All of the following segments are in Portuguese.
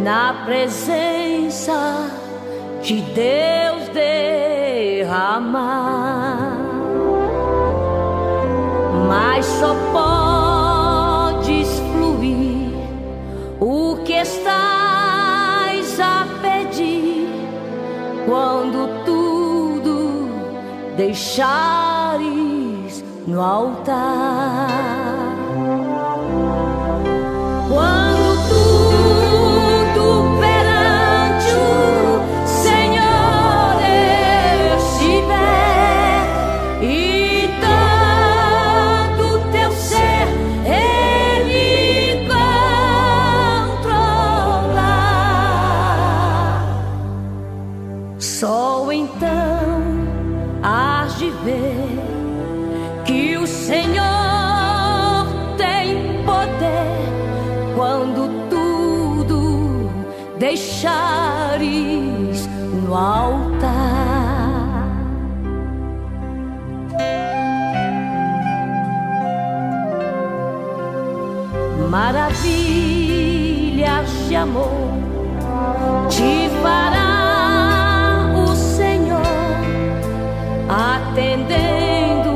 na presença de Deus derramar, mas só podes fluir o que estás a pedir quando tudo deixares no altar. Quando tudo perante o Senhor estiver e todo teu ser Ele controlar, só então hás de ver que o Senhor tem poder quando tudo deixares no altar. Maravilhas de amor te fará o Senhor, atendendo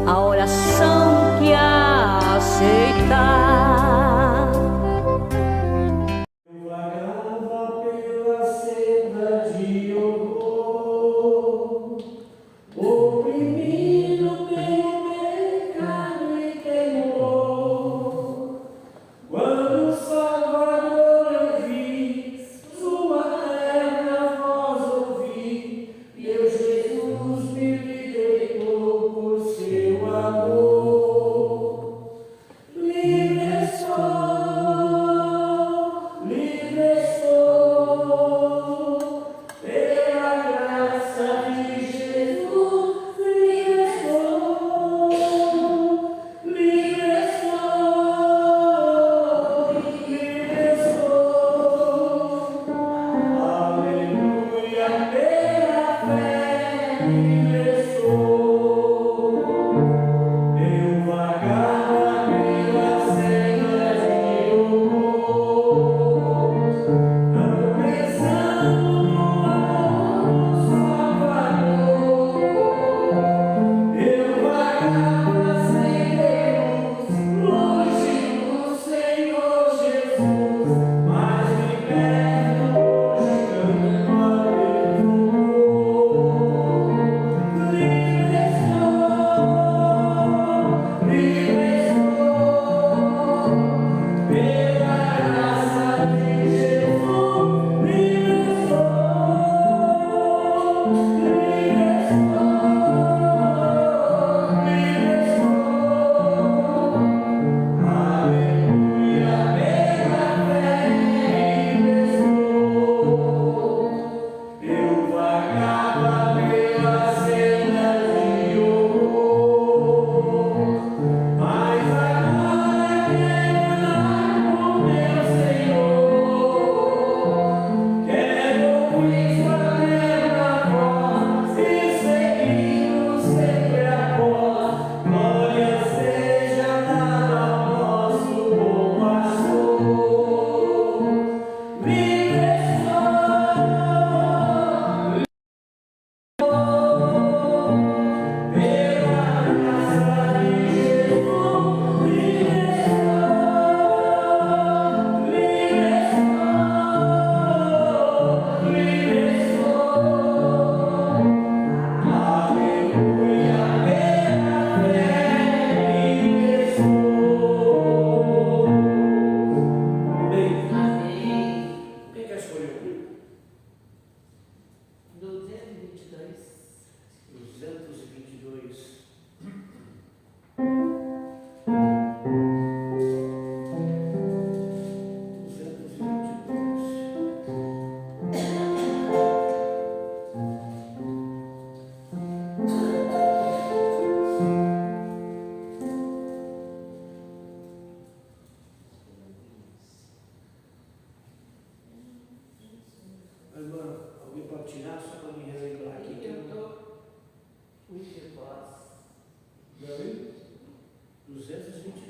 a oração que aceitar.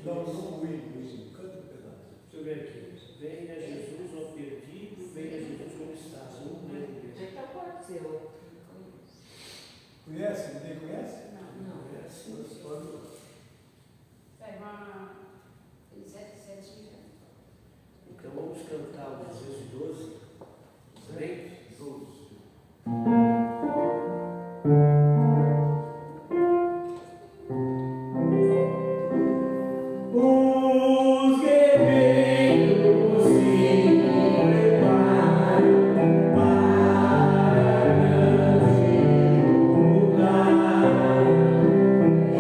Não, não o hino, canta um pedaço. Deixa eu ver aqui. Venha Jesus, ó perdido, venha Jesus como está. Já está quase seu. Conhece? Ninguém conhece? Não. Conhece? Nós vamos. Então vamos cantar o 212. Bem? Os guerreiros se preparam para grande lutar. É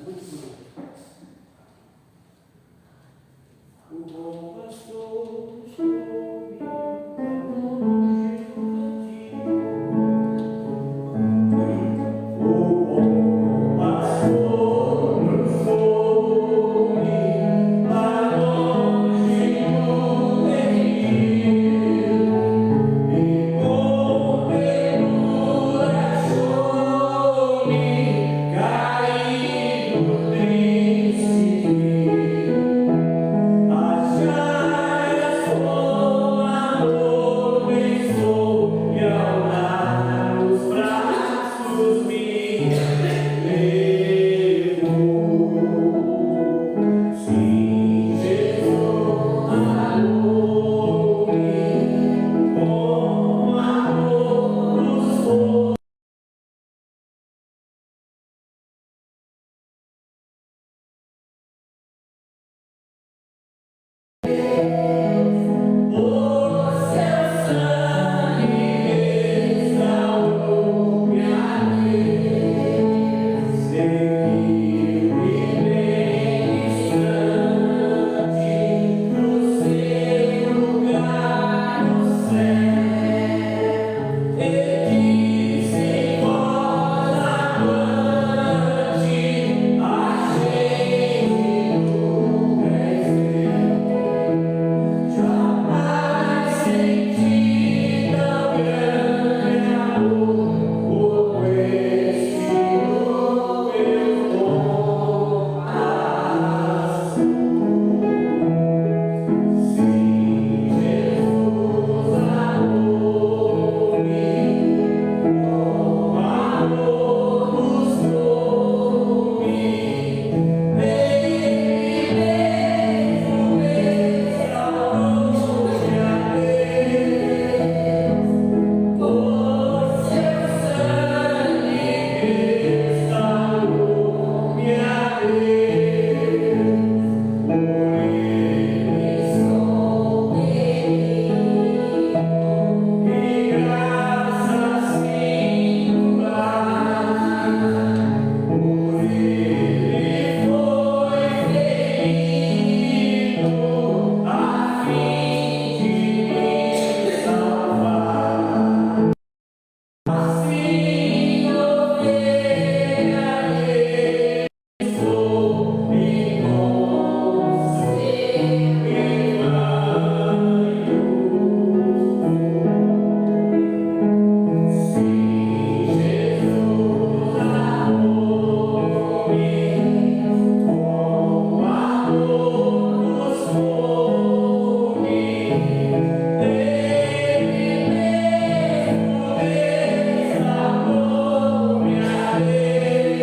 muito bonito. O bom pastor soube longe do cantinho. O bom pastor nos soube lá longe do redil. E com ternura achou-me caído triste. As chagas com amor pensou e ao dar os braços me levou. Sim, Jesus amou-me com amor nos por seu sangue restaurou minha vez, seguiu-me bem distante no seu lugar no céu. E disse em voz amante: achei-me no jamais senti tão grande amor como este meu coração. Sim, Jesus amou-me com amor mostrou-me. Ele mesmo restaurou minha vez, por seu sangue restaurou minha vez. Por ele sou e graça singular. Por ele foi ferido a fim de me salvar. Assim ovelha sou e com seu rebanho. Sim, Jesus amou-me com amor mostrou-me. Ele mesmo restaurou minha vez,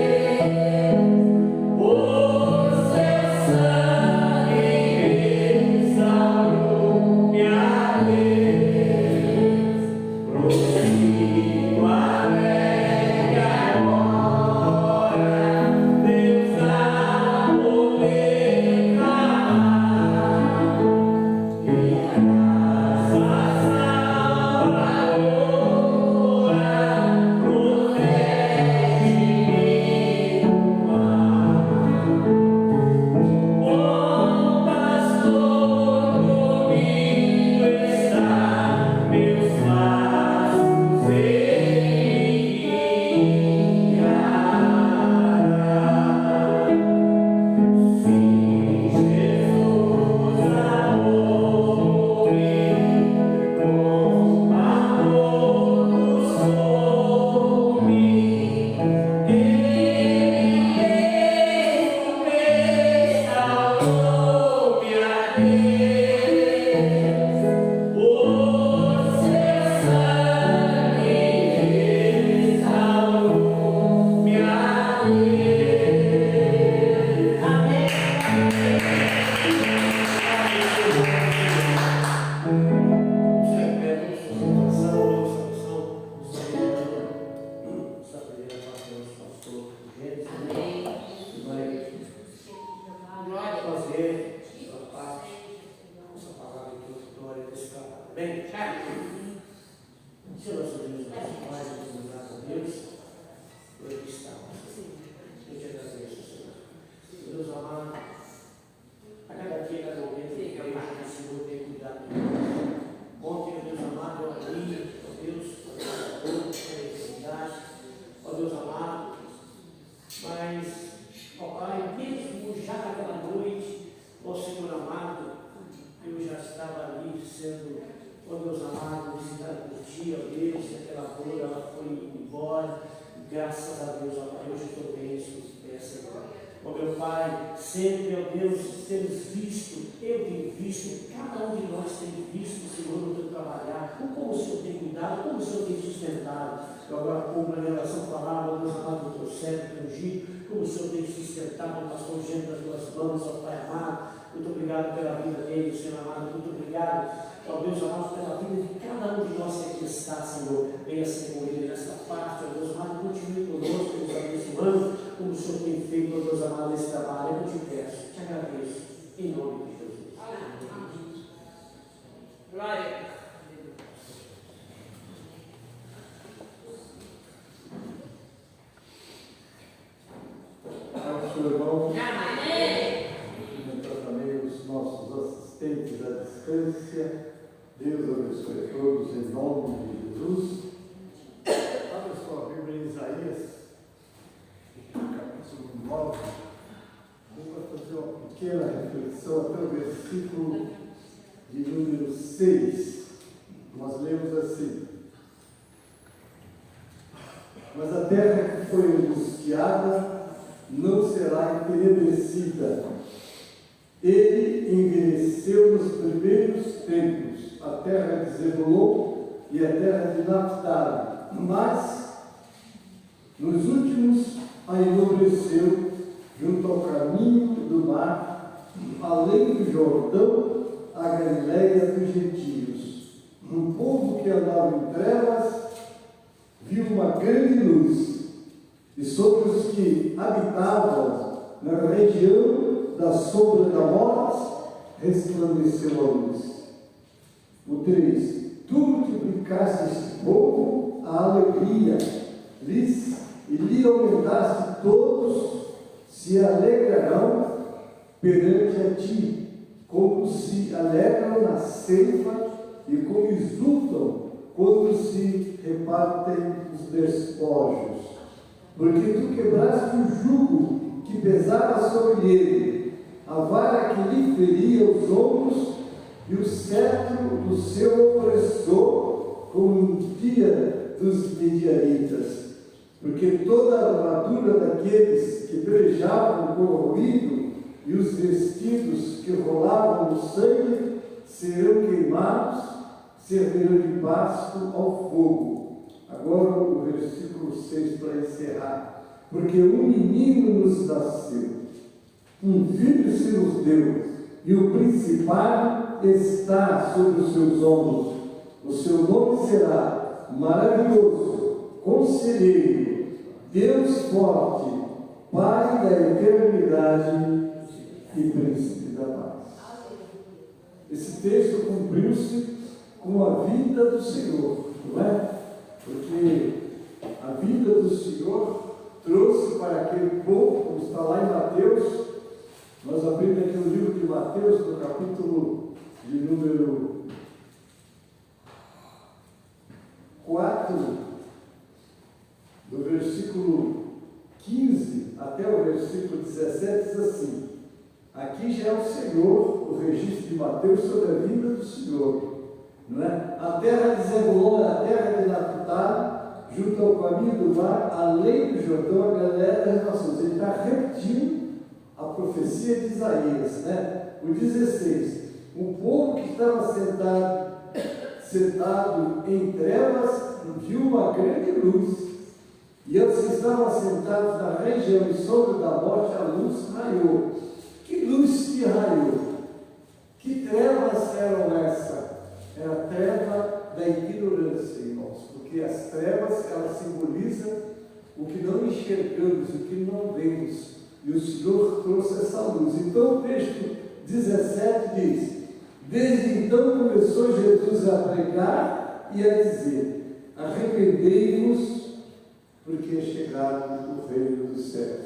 por seu sangue restaurou minha vez. Prossigo alegre agora, Deus amor declarar, e graças salvadora protege-me no mar. Bom pastor comigo está, meus passos ele guiará. Sim, Jesus amou-me com amor mostrou-me. Ele mesmo restaurou minha vez, por seu sangue restaurou minha vez. Amém. Fazer a parte, essa palavra aqui, glória desse canal. Bem, se nós subimos nosso Pai, graças a Deus, por aqui estamos. Eu te agradeço, Senhor. Ó Pai, mesmo já naquela noite, ó Senhor amado, eu já estava ali sendo, ó Deus amado, visitado por Ti, ó Deus, e aquela dor, ela foi embora, graças a Deus, ó Pai, hoje eu estou bem, Senhor. Ó meu Pai, sempre, ó Deus, temos visto, eu tenho visto, cada um de nós tem visto, Senhor, no teu trabalhar, como o Senhor tem cuidado, como o Senhor tem sustentado. Eu agora, como na relação falava, ó Deus amado, do teu servo, teu ungido, como o Senhor tem sustentado o pastor Gênero das tuas mãos, ó Pai amado. Muito obrigado pela vida dele, Senhor amado. Muito obrigado, ó Deus amado, pela vida de cada um de nós que aqui está, Senhor. Venha ser com ele nesta parte, ó Deus amado. Continue conosco, nos abençoando, como o Senhor tem feito, ó Deus amado, esse trabalho. Eu te peço, te agradeço, em nome de Jesus. Amém. Glória. Irmão, Amém. cumprimentar também os nossos assistentes à distância. Deus abençoe a todos em nome de Jesus. Abra sua Bíblia em Isaías, capítulo 9. Vou fazer uma pequena reflexão até o versículo de número 6. Nós lemos assim: mas a terra que foi angustiada não será entenebrecida. Ele envelheceu nos primeiros tempos, a terra de Zebulon e a terra de Naphtali, mas nos últimos a enobreceu junto ao caminho do mar, além do Jordão, a Galileia dos gentios. Um povo que andava em trevas viu uma grande luz, e sobre os que habitavam na região da sombra da morte resplandeceu a luz. O 3. Tu multiplicaste este povo a alegria, e lhe aumentaste, todos se alegrarão perante a ti, como se alegram na ceifa e como exultam quando se repartem os despojos. Porque tu quebraste o jugo que pesava sobre ele, a vara que lhe feria os ombros e o cetro do seu opressor, como no dia dos medianitas. Porque toda a armadura daqueles que pelejavam com o ruído e os vestidos que rolavam no sangue serão queimados, servirão de pasto ao fogo. Agora o versículo 6 para encerrar. Porque um menino nos nasceu, um filho se nos deu, e o principado está sobre os seus ombros. O seu nome será Maravilhoso, Conselheiro, Deus Forte, Pai da Eternidade e Príncipe da Paz. Esse texto cumpriu-se com a vinda do Senhor, não é? Porque a vinda do Senhor trouxe para aquele povo, como está lá em Mateus, nós abrimos aqui o livro de Mateus, no capítulo de número 4, do versículo 15 até o versículo 17, diz assim: aqui já é o Senhor, o registro de Mateus sobre a vinda do Senhor. Não é? A terra de Zebulon, a terra de Naphtali, junto ao caminho do mar, além do Jordão, a Galileia das nações. Ele está repetindo a profecia de Isaías, né? O 16: um povo que estava sentado em trevas viu uma grande luz, e os que estavam sentados na região e sombra da morte, a luz raiou. Que luz que raiou? Que trevas eram essas? Era a treva da ignorância, irmãos, porque as trevas, elas simbolizam o que não enxergamos, o que não vemos, e o Senhor trouxe essa luz. Então o texto 17 diz: desde então começou Jesus a pregar e a dizer: arrependei-vos, porque é chegado o reino dos céus.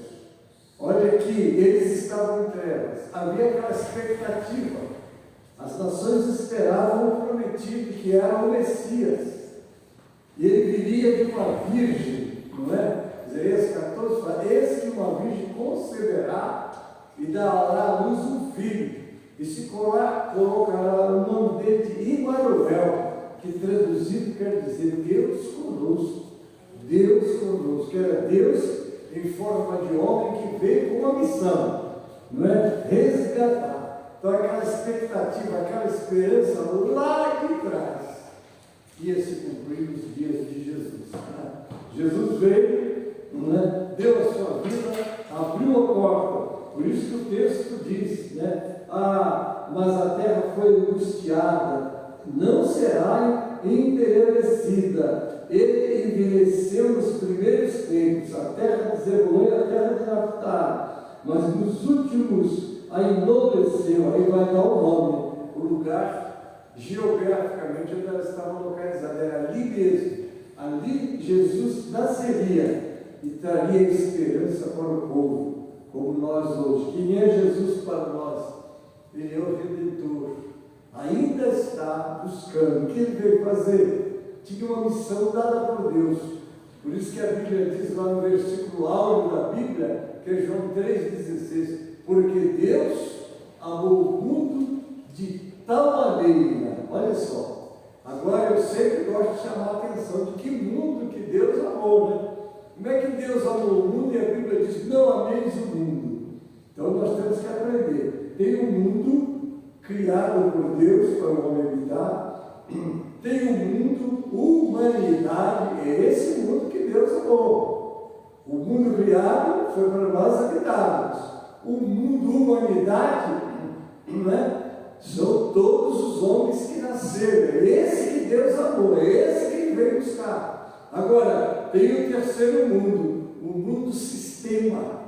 Olha aqui, eles estavam em trevas, havia aquela expectativa. As nações esperavam o prometido, que era o Messias, e ele viria de uma virgem, não é? Isaías 14 fala: eis que uma virgem concebeu conceberá e dará à luz um filho, e se colocará o nome dele de Imanuel, que traduzido quer dizer Deus conosco. Deus conosco, que era Deus em forma de homem que veio com uma missão, não é? Resgatar. Então aquela expectativa, aquela esperança lá de trás ia se cumprir nos dias de Jesus. Né? Jesus veio, não é? Deu a sua vida, abriu a porta. Por isso que o texto diz, né? Mas a terra foi angustiada, não será enterrecida. Ele envelheceu nos primeiros tempos, a terra de Zebulon e a terra de Naftali, mas nos últimos a enobreceu. Aí vai dar o nome, o lugar geograficamente onde ela estava localizada, era ali mesmo. Ali Jesus nasceria e traria esperança para o povo, como nós hoje. Quem é Jesus para nós? Ele é o Redentor. Ainda está buscando. O que ele veio fazer? Tinha uma missão dada por Deus. Por isso que a Bíblia diz lá no versículo áureo da Bíblia, que é João 3,16, porque Deus amou o mundo de tal maneira. Olha só, agora eu sempre gosto de chamar a atenção de que mundo que Deus amou, né? Como é que Deus amou o mundo e a Bíblia diz, não ameis o mundo? Então nós temos que aprender. Tem um mundo criado por Deus para o homem habitar, tem um mundo, humanidade, é esse mundo que Deus amou. O mundo criado foi para nós habitarmos. O mundo, humanidade, não é? São todos os homens que nasceram. É esse que Deus amou, é esse que ele veio buscar. Agora, tem o terceiro mundo, o mundo sistema.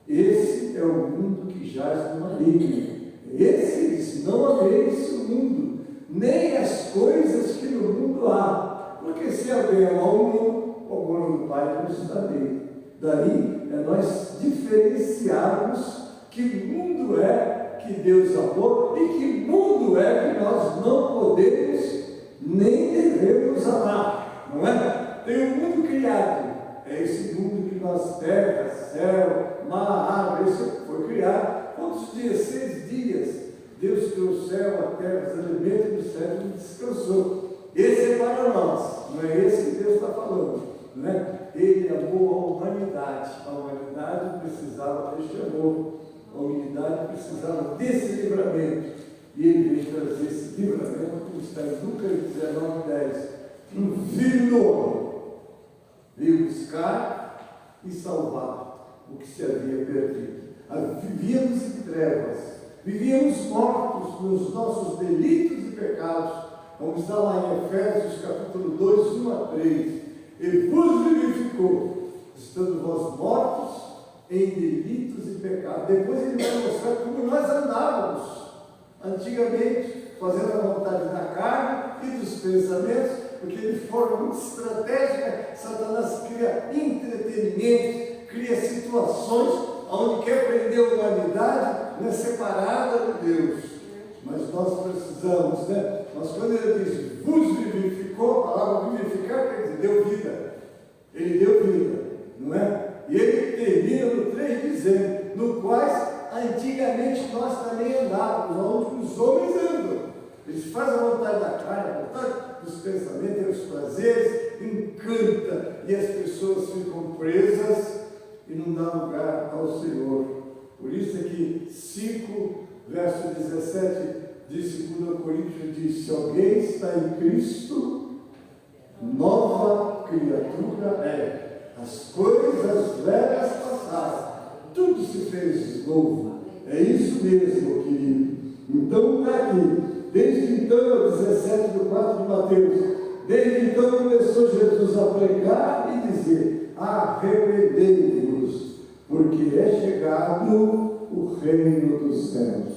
Esse é o mundo que jaz no maligno. Esse diz, não ameis o mundo, nem as coisas que no mundo há. Porque se alguém amar o mundo, o amor do Pai não está nele. Daí é nós diferenciarmos que mundo é que Deus amou e que mundo é que nós não podemos nem devemos amar, não é? Tem um mundo criado, é esse mundo que nós, terra, céu, mar, água, isso foi criado. Quantos dias? 6 dias. Deus criou o céu, a terra, os elementos e o céu e descansou. Esse é para nós, não é esse que Deus está falando, não é? Ele amou a humanidade precisava deste amor, a humanidade precisava desse livramento, e ele veio trazer esse livramento, como está em Lucas 19:10, um filho do homem, veio buscar e salvar o que se havia perdido. Vivíamos em trevas, vivíamos mortos nos nossos delitos e pecados, como está lá em Efésios capítulo 2, 1-3, ele vos vivificou, estando vós mortos em delitos e pecados. Depois ele vai mostrar como nós andávamos antigamente, fazendo a vontade da carne e dos pensamentos, porque de forma muito estratégica, Satanás cria entretenimento, cria situações onde quer prender a humanidade, né, separada de Deus. Mas nós precisamos, né? Mas quando ele diz, vos vivificou, a palavra vivificar quer dizer, deu vida. Ele deu vida, não é? E ele termina no 3 dizendo, no quais antigamente nós também andávamos, onde os homens andam. Eles fazem a vontade da carne, a vontade dos pensamentos, dos prazeres, encanta, e as pessoas ficam presas e não dá lugar ao Senhor. Por isso é que 5, verso 17 de 2 Coríntios diz, se alguém está em Cristo, nova criatura é. As coisas velhas passaram, tudo se fez novo. É isso mesmo, querido. Então está aqui, desde então, 17 do 4 de Mateus, desde então começou Jesus a pregar e dizer, arrependei-vos, porque é chegado o reino dos céus.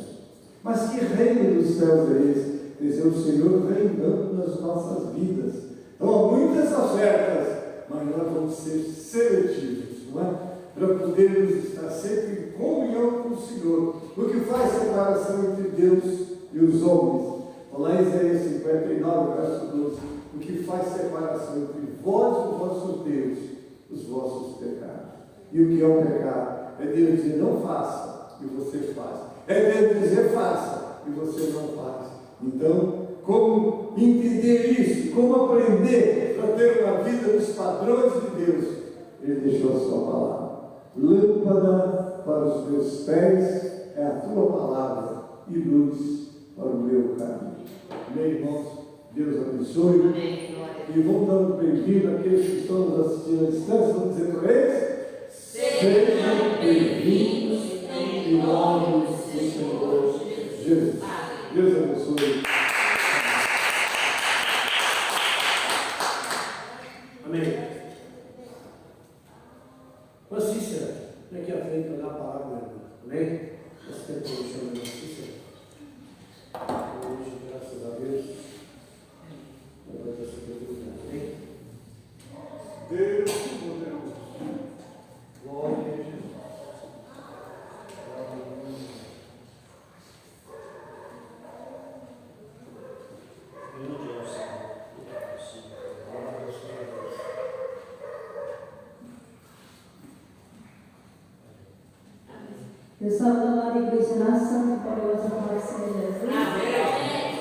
Mas que reino dos céus é esse? Quer dizer, o Senhor reinando nas nossas vidas. Então há muitas ofertas, mas nós vamos ser seletivos, não é? Para podermos estar sempre em comunhão com o Senhor. O que faz separação entre Deus e os homens? Lá em Isaías 59, verso 12. O que faz separação entre vós e o vosso Deus? Os vossos pecados. E o que é o pecado? É Deus dizer não faça e você faz. É Deus dizer faça e você não faz. Então, como entender isso? Como aprender para ter uma vida nos padrões de Deus? Ele deixou a sua palavra. Lâmpada para os meus pés é a tua palavra e luz para o meu caminho. Amém, irmãos? Deus abençoe. Amém. Glória a Deus. E vamos dar um bem-vindo àqueles que estão nos assistindo à distância. Vamos dizer para eles: sejam bem-vindos em nome do Senhor Jesus. Deus abençoe. Amém. Ô Cícera, vem aqui à frente para dar a palavra, meu irmão. Amém? Esse tempo que eu chamo de Cícera. Hoje, graças a Deus, eu vou ter essa oportunidade. Amém? Deus poderoso. Glória a Jesus. Eu saúdo a amada igreja na Santa e Poderosa Paz do Senhor Jesus. Amém.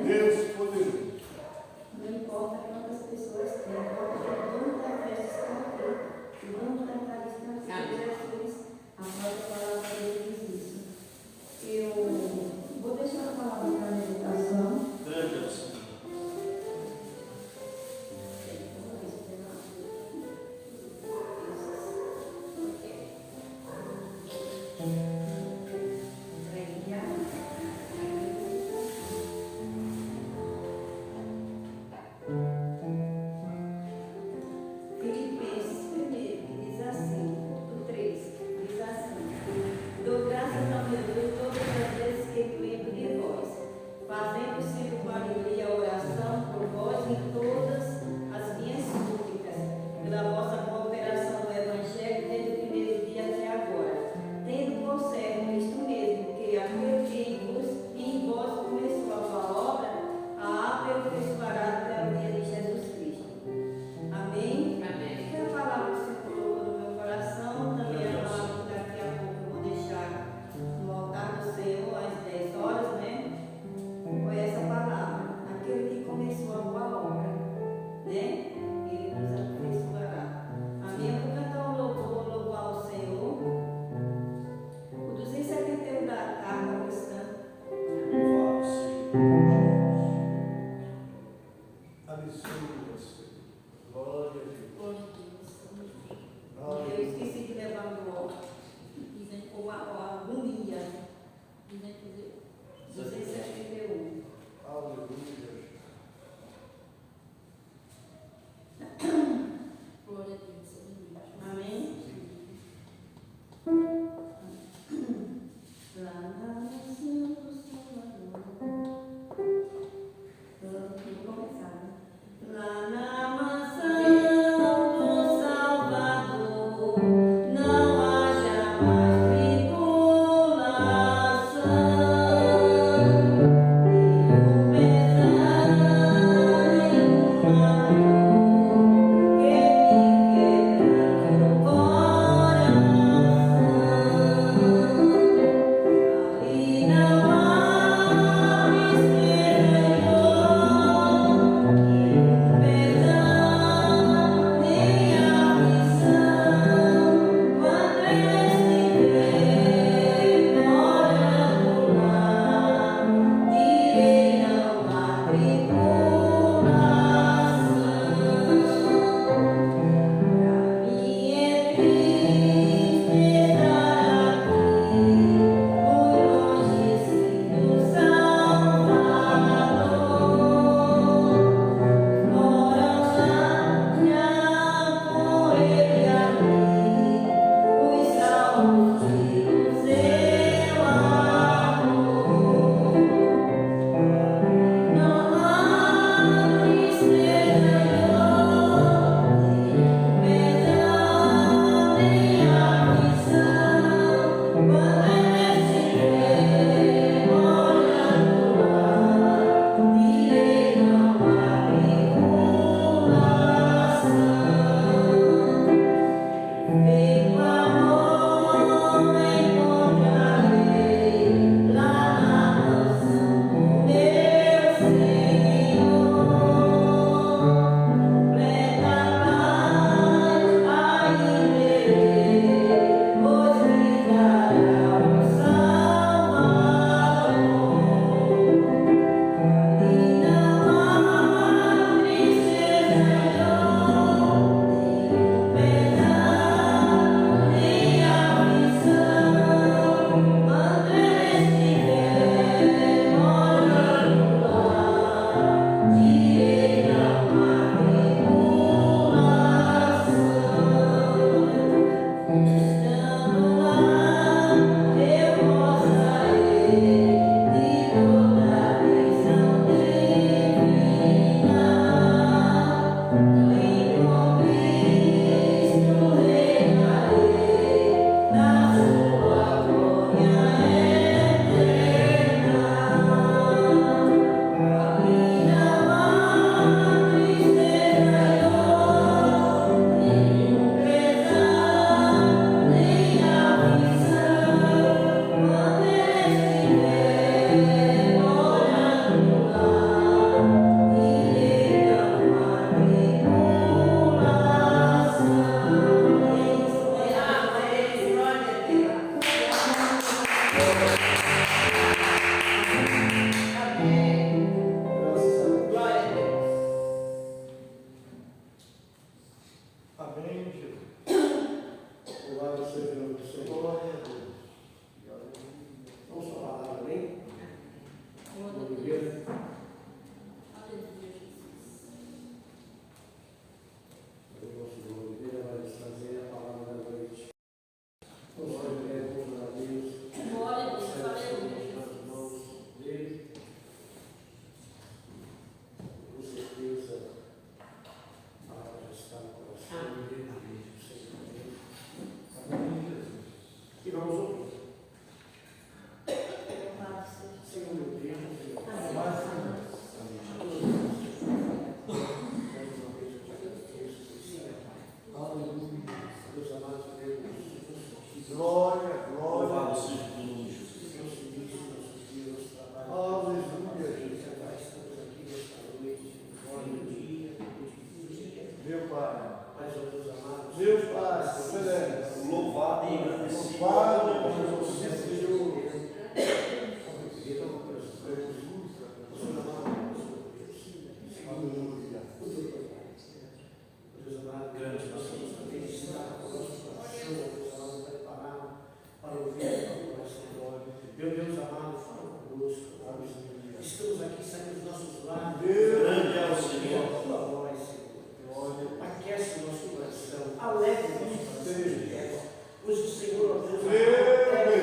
Deus poderoso. Não importa quantas pessoas tem, não importa quanta festa está aqui, e vamos tentar distanciar Jesus. A própria palavra dele diz isso. Eu vou deixar a palavra para a meditação. Glória, glória. Louvado seja o nome de Jesus. Deus início nossos dias, trabalho. Aleluia. Estamos aqui nesta noite, no dia, Meu Pai. mas, ó Deus amado, Meu Pai, excelente. Louvado e agradecido. Louvado, Senhor. Senhor. Aleluia. Deus amado, grande, nós estamos também estar com o nosso coração, Deus amado, preparado para ouvir a tua oração. Meu Deus amado, fala conosco. Estamos aqui, saímos dos nossos lares. Grande é o Senhor. A tua voz, Senhor. Aquece o nosso coração, alegra o nosso coração. Pois o Senhor, ó Deus, é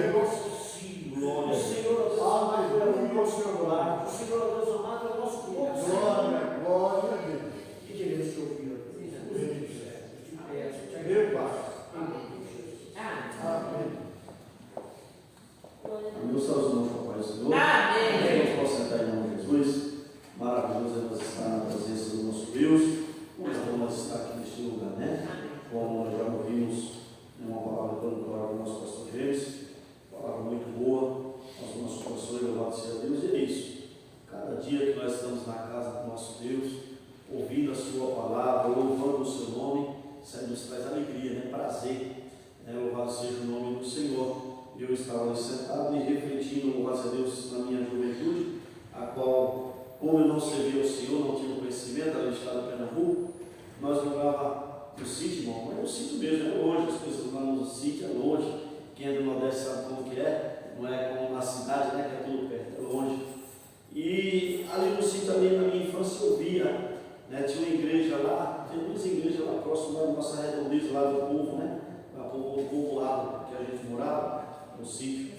o nosso auxílio. Glória. O Senhor, ó Deus amado, é o nosso lar. O Senhor, ó Deus amado, é o nosso corpo. Glória, glória a Deus. E queremos te ouvir, ó Deus. Usa o que quiser. Te peço, te Meu agradeço. Pai. Amém, Jesus. Amém. Meus irmãos, papai do Senhor. Amém. Vamos sentar em nome de Jesus. Maravilhoso é nós estar na presença do nosso Deus. Mas vamos estar aqui neste lugar, né? Como nós já ouvimos uma palavra tão clara do nosso pastor James, palavra muito boa aos nossos corações, louvado seja Deus. E é isso. Cada dia que nós estamos na casa do nosso Deus, ouvindo a sua palavra, louvando o seu nome, isso aí nos traz alegria, né? Prazer. Louvado seja o nome do Senhor. Eu estava ali sentado e refletindo, louvado seja Deus, na minha juventude, a qual, como eu não servia ao Senhor, não tinha conhecimento, ali estava em Pernambuco, nós morávamos no sítio, irmão, mas é o sítio mesmo, é longe, as pessoas lá no sítio é longe. Quem é do Nordeste sabe como que é, não é como na cidade, né, que é tudo perto, é longe. E ali no sítio, ali na minha infância, eu via, né, tinha uma igreja lá, tem duas igrejas lá próximas da nossa redondeza, lá do povo, né, o povoado que a gente morava, no sítio.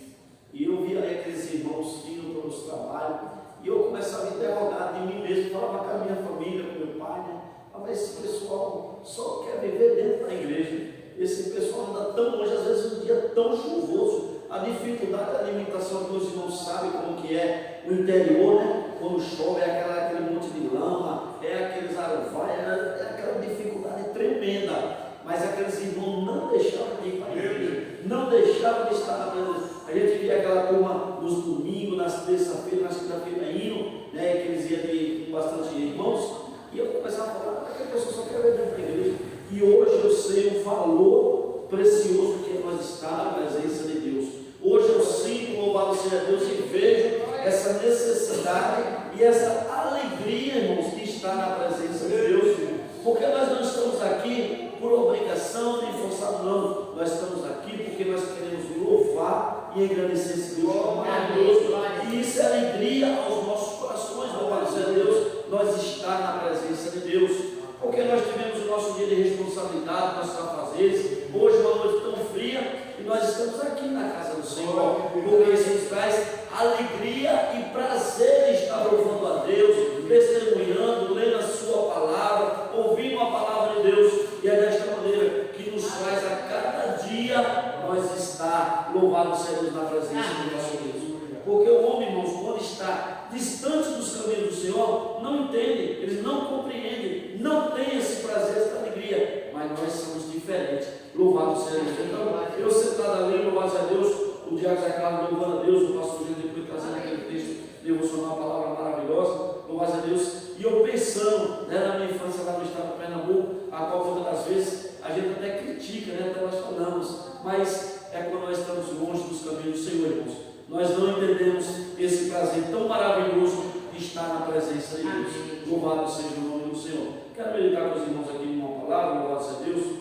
E eu via aí aqueles irmãos indo para os trabalhos, e eu começava a interrogar de mim mesmo, falava com a minha família, com meu pai, né? Mas esse pessoal só quer viver dentro da igreja. Esse pessoal anda tão longe, às vezes um dia tão chuvoso, a dificuldade da alimentação que os irmãos sabem como que é o interior, né? Quando chove é aquele monte de lama, é aqueles aruvais, é aquela dificuldade tremenda. Mas aqueles irmãos não deixavam de ir para a igreja, não deixavam de estar na presença. A gente via aquela turma nos domingos, nas terça-feiras, nas quinta-feira indo, né, que eles iam de bastante irmãos, e eu começava a falar, aquela pessoa só quer ver dentro da igreja. E hoje eu sei o valor precioso que é nós estar na presença de Deus. Hoje eu sinto, louvado seja Deus, e vejo essa necessidade e essa alegria, irmãos, de estar na presença de Deus. Porque nós não estamos aqui por obrigação nem forçado, não. Nós estamos aqui porque nós queremos louvar e engrandecer esse Deus maravilhoso. E isso é alegria aos nossos corações, louvado seja Deus, nós estar na presença de Deus. Porque nós tivemos o nosso dia de responsabilidade, nossos afazeres. Hoje uma noite tão fria e nós estamos aqui na casa do Senhor. Porque isso nos traz alegria e prazer de estar louvando a Deus, testemunhando, lendo a sua palavra, ouvindo a palavra de Deus. E é desta maneira que nos faz a cada dia nós estar louvados seja Deus na presença do nosso Deus. Porque o homem, irmãos, quando está distante dos caminhos do Senhor, não entende, eles não compreendem, não tem esse prazer, essa alegria. Mas nós somos diferentes. Louvado seja Deus. Então, eu sentado ali, louvado seja Deus, o Diácono Zé Carlos louvando a Deus, o pastor Gênesis depois trazendo aquele texto devocional, uma palavra maravilhosa, louvado seja Deus. E eu pensando, né, na minha infância lá no estado de Pernambuco, a qual muitas das vezes a gente até critica, né, até nós falamos, mas é quando nós estamos longe dos caminhos do Senhor, irmãos. Nós não entendemos esse prazer tão maravilhoso de estar na presença de Deus. Louvado seja o nome do Senhor. Quero meditar com os irmãos aqui em uma palavra, louvado seja Deus,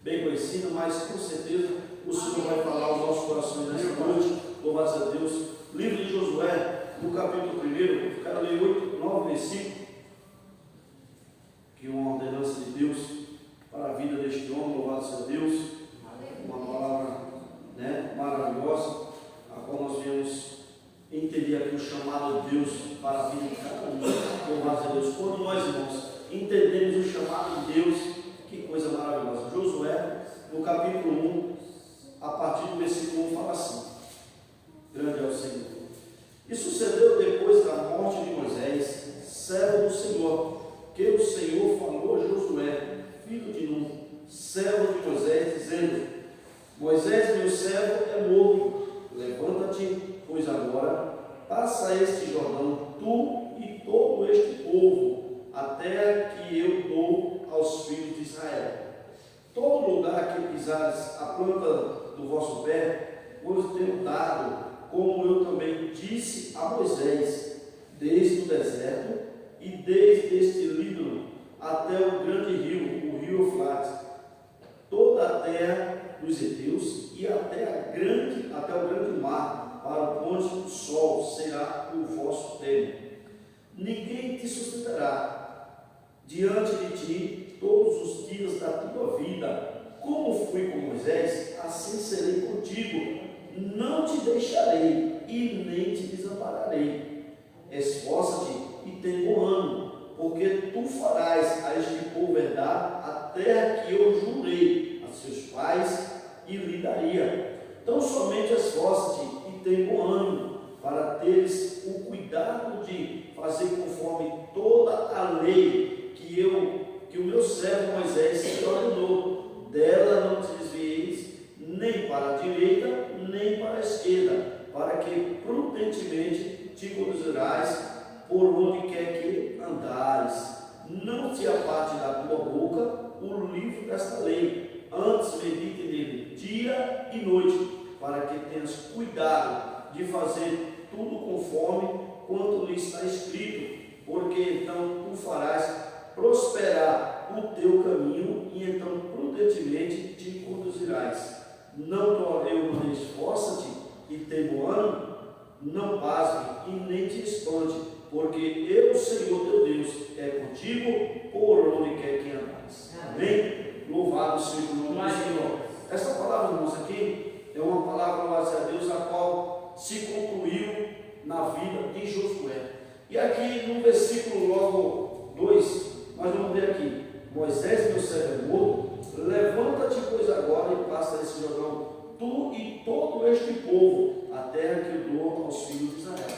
bem conhecida, mas com certeza o Senhor vai falar aos nossos corações nesta noite. Louvado seja Deus. Livro de Josué, no capítulo 1, quero ler 8, 9 versículos, que é uma ordenança de Deus para a vida deste homem, louvado seja Deus. Uma palavra, né, maravilhosa, a qual nós viemos entender aqui o chamado de Deus para a vida de cada um, louvado seja Deus. Quando nós, irmãos, entendemos o chamado de Deus, que coisa maravilhosa. Josué, no capítulo 1, a partir do versículo 1, fala assim: grande é o Senhor. E sucedeu depois da morte de Moisés, servo do Senhor, que o Senhor falou a Josué, filho de Nun, servo de Moisés, dizendo: Moisés, meu servo, é morto. Levanta-te, pois agora, passa este Jordão, tu e todo este povo, até que eu dou aos filhos de Israel. Todo lugar que pisares a planta do vosso pé, vos tenho dado, como eu também disse a Moisés, desde o deserto e desde este Líbano até o grande rio, o rio Eufrates, toda a terra dos heteus e até o grande mar, para o ponte do sol será o vosso termo. Ninguém te sustentará diante de ti todos os dias da tua vida. Como fui com Moisés, assim serei contigo. Não te deixarei e nem te desampararei. Esforça-te e tem bom ânimo, porque tu farás a este povo herdar a terra que eu jurei a seus pais e lhe daria. Então somente esforça-te e tem bom ânimo, para teres o cuidado de fazer conforme toda a lei que o meu servo Moisés te ordenou. Dela não te desvieis nem para a direita nem para a esquerda, para que prudentemente te conduzirás por onde quer que andares. Não te aparte da tua boca o livro desta lei, antes medite nele dia e noite, para que tenhas cuidado de fazer tudo conforme quanto lhe está escrito, porque então tu farás prosperar o teu caminho e então prudentemente te conduzirás. Não eu mandei, esforça-te e tem bom ânimo, não pasme e nem te espante, porque eu, Senhor teu Deus, é contigo por onde quer que andares. Amém? Louvado seja o nome do Senhor. Essa palavra, irmãos, aqui é uma palavra, graças a Deus, a qual se concluiu na vida de Josué. E aqui no versículo logo 2, nós vamos ver aqui: Moisés, meu servo, é morto. Levanta-te, pois, agora e passa esse Jordão, tu e todo este povo, a terra que eu dou aos filhos de Israel.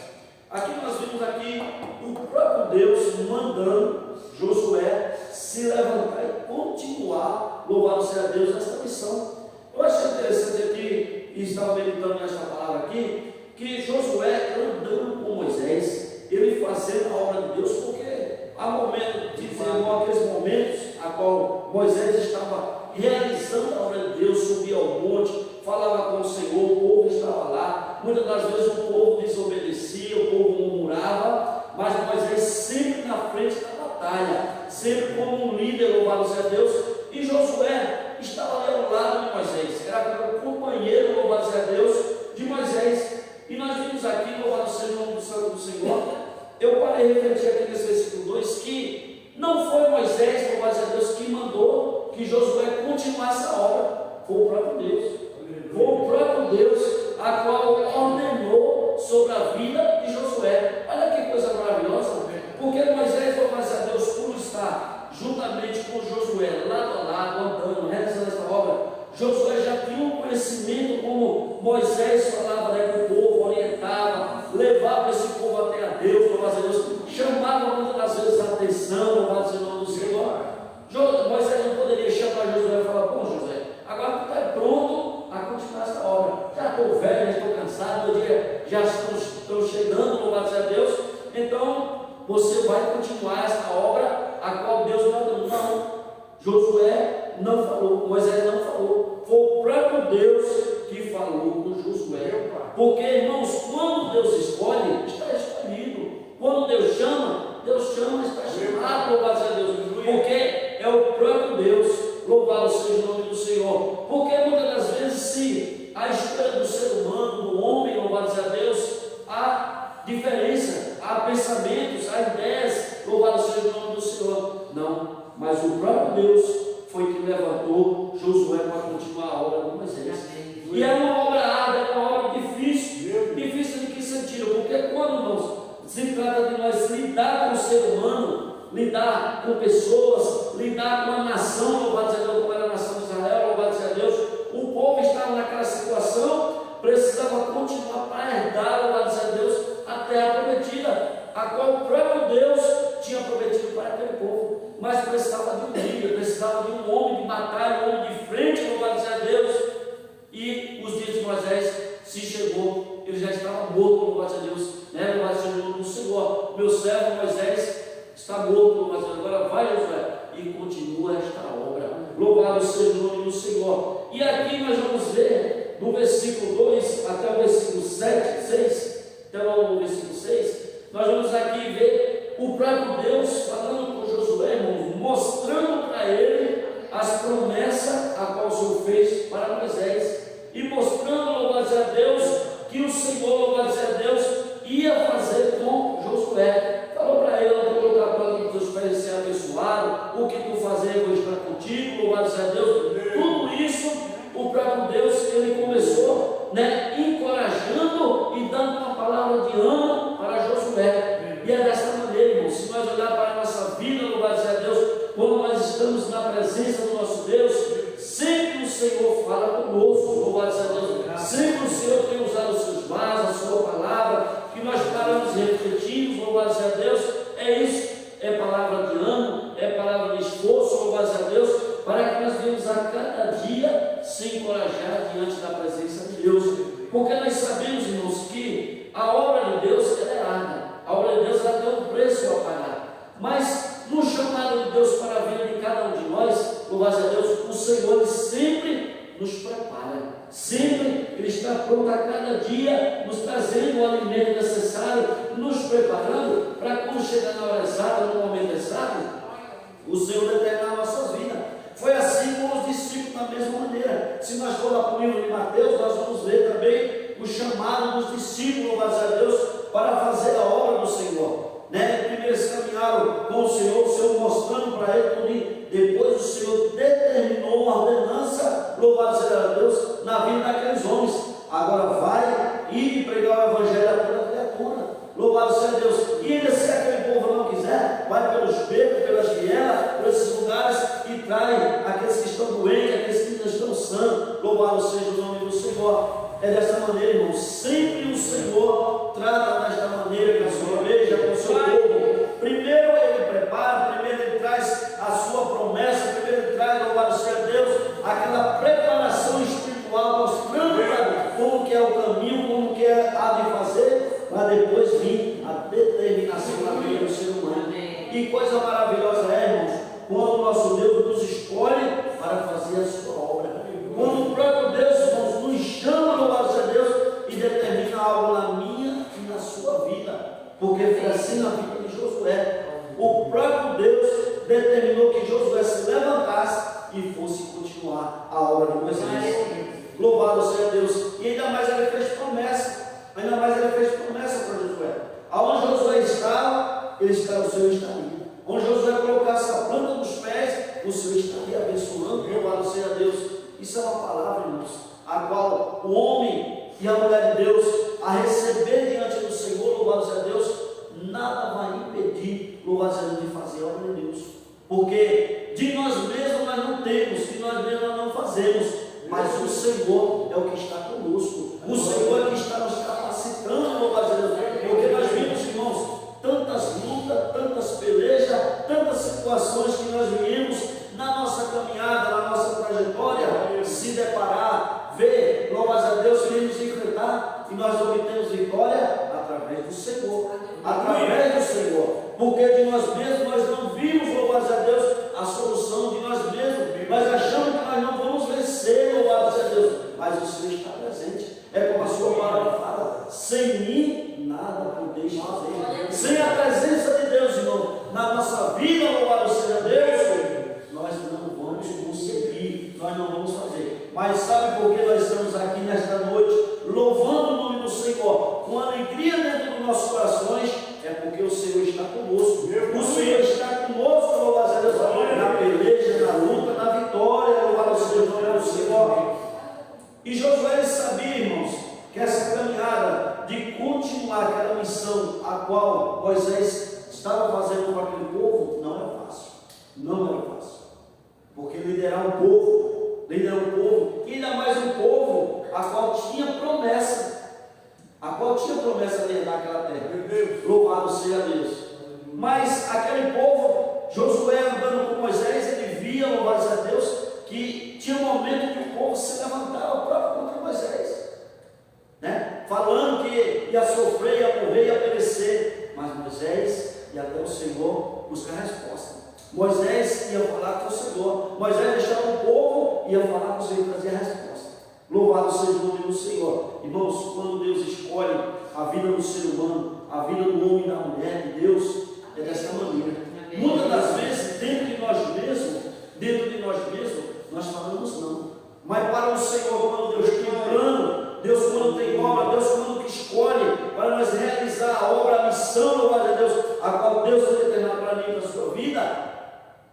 Aqui nós vemos aqui o próprio Deus mandando Josué se levantar e continuar, louvado seja Deus, nesta missão. Eu achei interessante aqui, e estava meditando nesta palavra aqui, que Josué andando com Moisés, ele fazendo a obra de Deus, porque há momentos, dizendo aqueles momentos a qual Moisés estava realizando a obra de Deus, subia ao monte, falava com o Senhor, o povo estava lá, muitas das vezes o povo desobedecia, o povo murmurava, mas Moisés sempre na frente da batalha, sempre como um líder, louvado seja Deus, e Josué estava ali ao lado de Moisés, era o companheiro, louvado seja Deus, de Moisés. E nós vimos aqui, louvado seja o nome do Santo do Senhor, eu parei de refletir aqui nesse versículo 2, que não foi Moisés, louvado seja Deus, que mandou que Josué continuasse a obra, foi o próprio Deus. Foi o próprio Deus a qual ordenou sobre a vida de Josué. Olha que coisa maravilhosa, porque Moisés, louvado seja Deus, por estar juntamente com Josué, lado a lado, andando, realizando essa obra, Josué já tinha um conhecimento, como Moisés falava, né, que o povo orientava, levava esse povo até a Deus, louvado seja Deus, chamava muitas das vezes a atenção, louvado seja o nome do Senhor. Moisés não poderia chamar Josué e falar: bom, Josué, agora tu está pronto a continuar essa obra, já estou velho, já estou cansado, meu dia já estão chegando, louvado seja Deus, então você vai continuar essa obra a qual Deus mandou. Não, Josué não falou, Moisés não falou, foi o próprio Deus que falou com Josué. Porque, irmãos, quando Deus escolhe, está escolhido. Quando Deus chama, está chamado, louvado seja Deus. Porque é o próprio Deus, louvado seja o nome do Senhor. Porque muitas das vezes, se a escolha do ser humano, do homem, louvado seja Deus, há diferença, há pensamentos, há ideias, louvado seja o nome do Senhor. Não, mas o próprio Deus foi que levantou Josué para continuar a obra de Moisés. E era uma obra árdua, era uma obra difícil. Difícil em que sentido? Porque quando se trata de nós lidar com o ser humano, lidar com pessoas, lidar com a nação, louvado seja Deus, como era a nação de Israel, louvado seja Deus, o povo estava naquela situação, precisava continuar para herdar, louvado seja Deus, a terra prometida, a qual o próprio Deus tinha prometido para aquele povo, mas precisava de um líder, precisava de um homem de batalha, um homem de frente, louvado seja Deus. do versículo 2 até o versículo 7, 6, até o versículo 6, nós vamos aqui ver o próprio Deus falando com Josué, irmãos, mostrando para ele as promessas a qual o Senhor fez para Moisés, e mostrando, louvado seja Deus, que o Senhor, louvado seja Deus, ia fazer com Josué. Falou para ele: eu vou colocar a planta dos teus pés e ser abençoado, o que tu fazer eu vou estar contigo, louvado seja Deus. Tudo isso, o próprio Deus, ele começou, encorajando e dando uma palavra de ânimo para Josué. E é dessa maneira, irmão, se nós olharmos para a nossa vida, louvado seja Deus, quando nós estamos na presença do nosso Deus, sempre o Senhor fala conosco, louvado seja Deus. Sempre o Senhor tem usado os seus vasos, a sua palavra, que nós paramos e refletimos, louvado seja Deus. É isso, é palavra de ânimo, é palavra de esforço, louvado seja Deus, para que nós venhamos a cada dia se encorajar diante da presença de Deus. Porque nós sabemos, irmãos, que a obra de Deus ela é árdua, a obra de Deus ela tem um preço a pagar. Mas no chamado de Deus para a vida de cada um de nós, louvado seja Deus, o Senhor sempre nos prepara, sempre Ele está pronto a cada dia, nos trazendo o alimento necessário, nos preparando para quando chegar na hora exata, no momento exato, o Senhor determinar a nossa vida. Foi assim com os discípulos da mesma maneira. Se nós for lá para o livro de Mateus, nós vamos ver também o chamado dos discípulos, louvado seja Deus, para fazer a obra do Senhor. Primeiro eles caminharam com o Senhor mostrando para ele, depois o Senhor determinou uma ordenança, louvado seja Deus, na vida daqueles homens. Agora vai e pregar o evangelho a toda criatura, louvado seja Deus. E ainda se aquele povo não quiser, vai pelos becos, pelas vielas, por esses lugares e trai aqueles que estão doentes, aqueles que não estão sãos, louvado seja o nome do Senhor. É dessa maneira, irmão, sempre o Senhor trata desta maneira com a sua igreja, com o seu povo. Primeiro Ele prepara, primeiro Ele traz a sua promessa, primeiro Ele traz, louvado seja Deus, aquela preparação espiritual, mostrando como que é o caminho, como que há de fazer, para depois vir a determinação da vida do ser humano. E coisa maravilhosa é, irmãos, quando o nosso Deus nos escolhe para fazer a sua obra. Quando o próprio Deus, irmãos, nos chama, louvado seja Deus, e determina algo na minha e na sua vida. Porque foi assim na vida de Josué. O próprio Deus determinou que Josué se levantasse e fosse continuar a obra de Moisés. Louvado seja Deus. E ainda mais ele fez promessa. Ainda mais ele fez promessa para Josué. Aonde Josué estava, o Senhor estaria. Onde Josué colocasse a planta dos pés, o Senhor estaria abençoando. Louvado seja Deus. Isso é uma palavra, irmãos, a qual o homem e a mulher de Deus, a receber diante do Senhor, louvado seja Deus, nada vai impedir, louvado seja Deus, de fazer a obra de Deus. Porque de nós mesmos nós não temos, de nós mesmos nós não fazemos, mas o Senhor é o que está conosco, o Senhor é o que está nos capacitando, louvado seja Deus. Porque nós vimos, irmãos, tantas lutas, tantas pelejas, tantas situações que nós viemos na nossa caminhada, na nossa trajetória, se deparar, ver, louvado a Deus, que nos enfrentar, e nós obtemos vitória através do Senhor, através do Senhor, porque de nós mesmos nós não vimos, louvado a Deus, a solução de nós mesmos, nós achamos que nós não vamos vencer, louvado a Deus, mas o Senhor está presente. É como a sua palavra fala: sem mim nada podeis fazer. Sem a presença de Deus, irmão, na nossa vida, louvado seja Deus, nós não vamos conseguir, nós não vamos fazer. Mas sabe por que nós estamos aqui nesta noite, louvando o nome do Senhor, com alegria dentro dos nossos corações? É porque o Senhor está conosco. O Senhor está conosco, louvado seja Deus, na peleja, na luta, na vitória, louvado seja o nome do Senhor. E Josué sabia, irmãos, que essa caminhada de continuar aquela missão a qual Moisés estava fazendo para aquele povo não era fácil. Não era fácil. Porque liderar um povo, ainda mais um povo a qual tinha promessa, de herdar aquela terra. Louvado seja Deus. Mas aquele povo, Josué andando com Moisés, ele via, louvado seja Deus, que tinha um momento que o povo se levantava próprio contra Moisés, falando que ia sofrer, ia morrer, ia perecer. Mas Moisés ia até o Senhor buscar a resposta. Moisés ia falar com o Senhor. Moisés deixava o povo e ia falar com o Senhor e trazer a resposta. Louvado Louvado seja o nome do Senhor. Irmãos, quando Deus escolhe a vida do ser humano, a vida do homem e da mulher de Deus, é dessa maneira. Muitas das vezes, dentro de nós mesmos, nós falamos não. Mas para o Senhor, quando Deus tem plano, Deus quando tem obra, Deus quando escolhe para nós realizar a obra, a missão, louvado a Deus, a qual Deus tem determinado para mim e para a sua vida,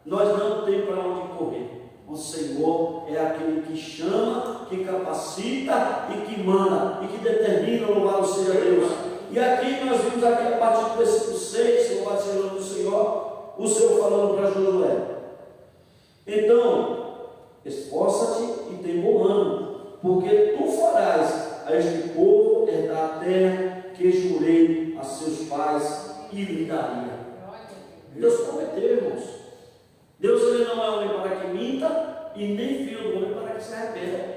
nós não temos para onde correr. O Senhor é aquele que chama, que capacita e que manda e que determina, louvado seja Deus. E aqui nós vimos aqui a partir do versículo 6, louvado seja o nome do Senhor, o Senhor falando para Josué. Então, esforça-te e tem bom ânimo, porque tu farás a este povo herdar a terra que jurei a seus pais e lhe daria. Deus prometeu, irmãos. Deus ele não é homem para que minta e nem filho do homem para que se arrependa.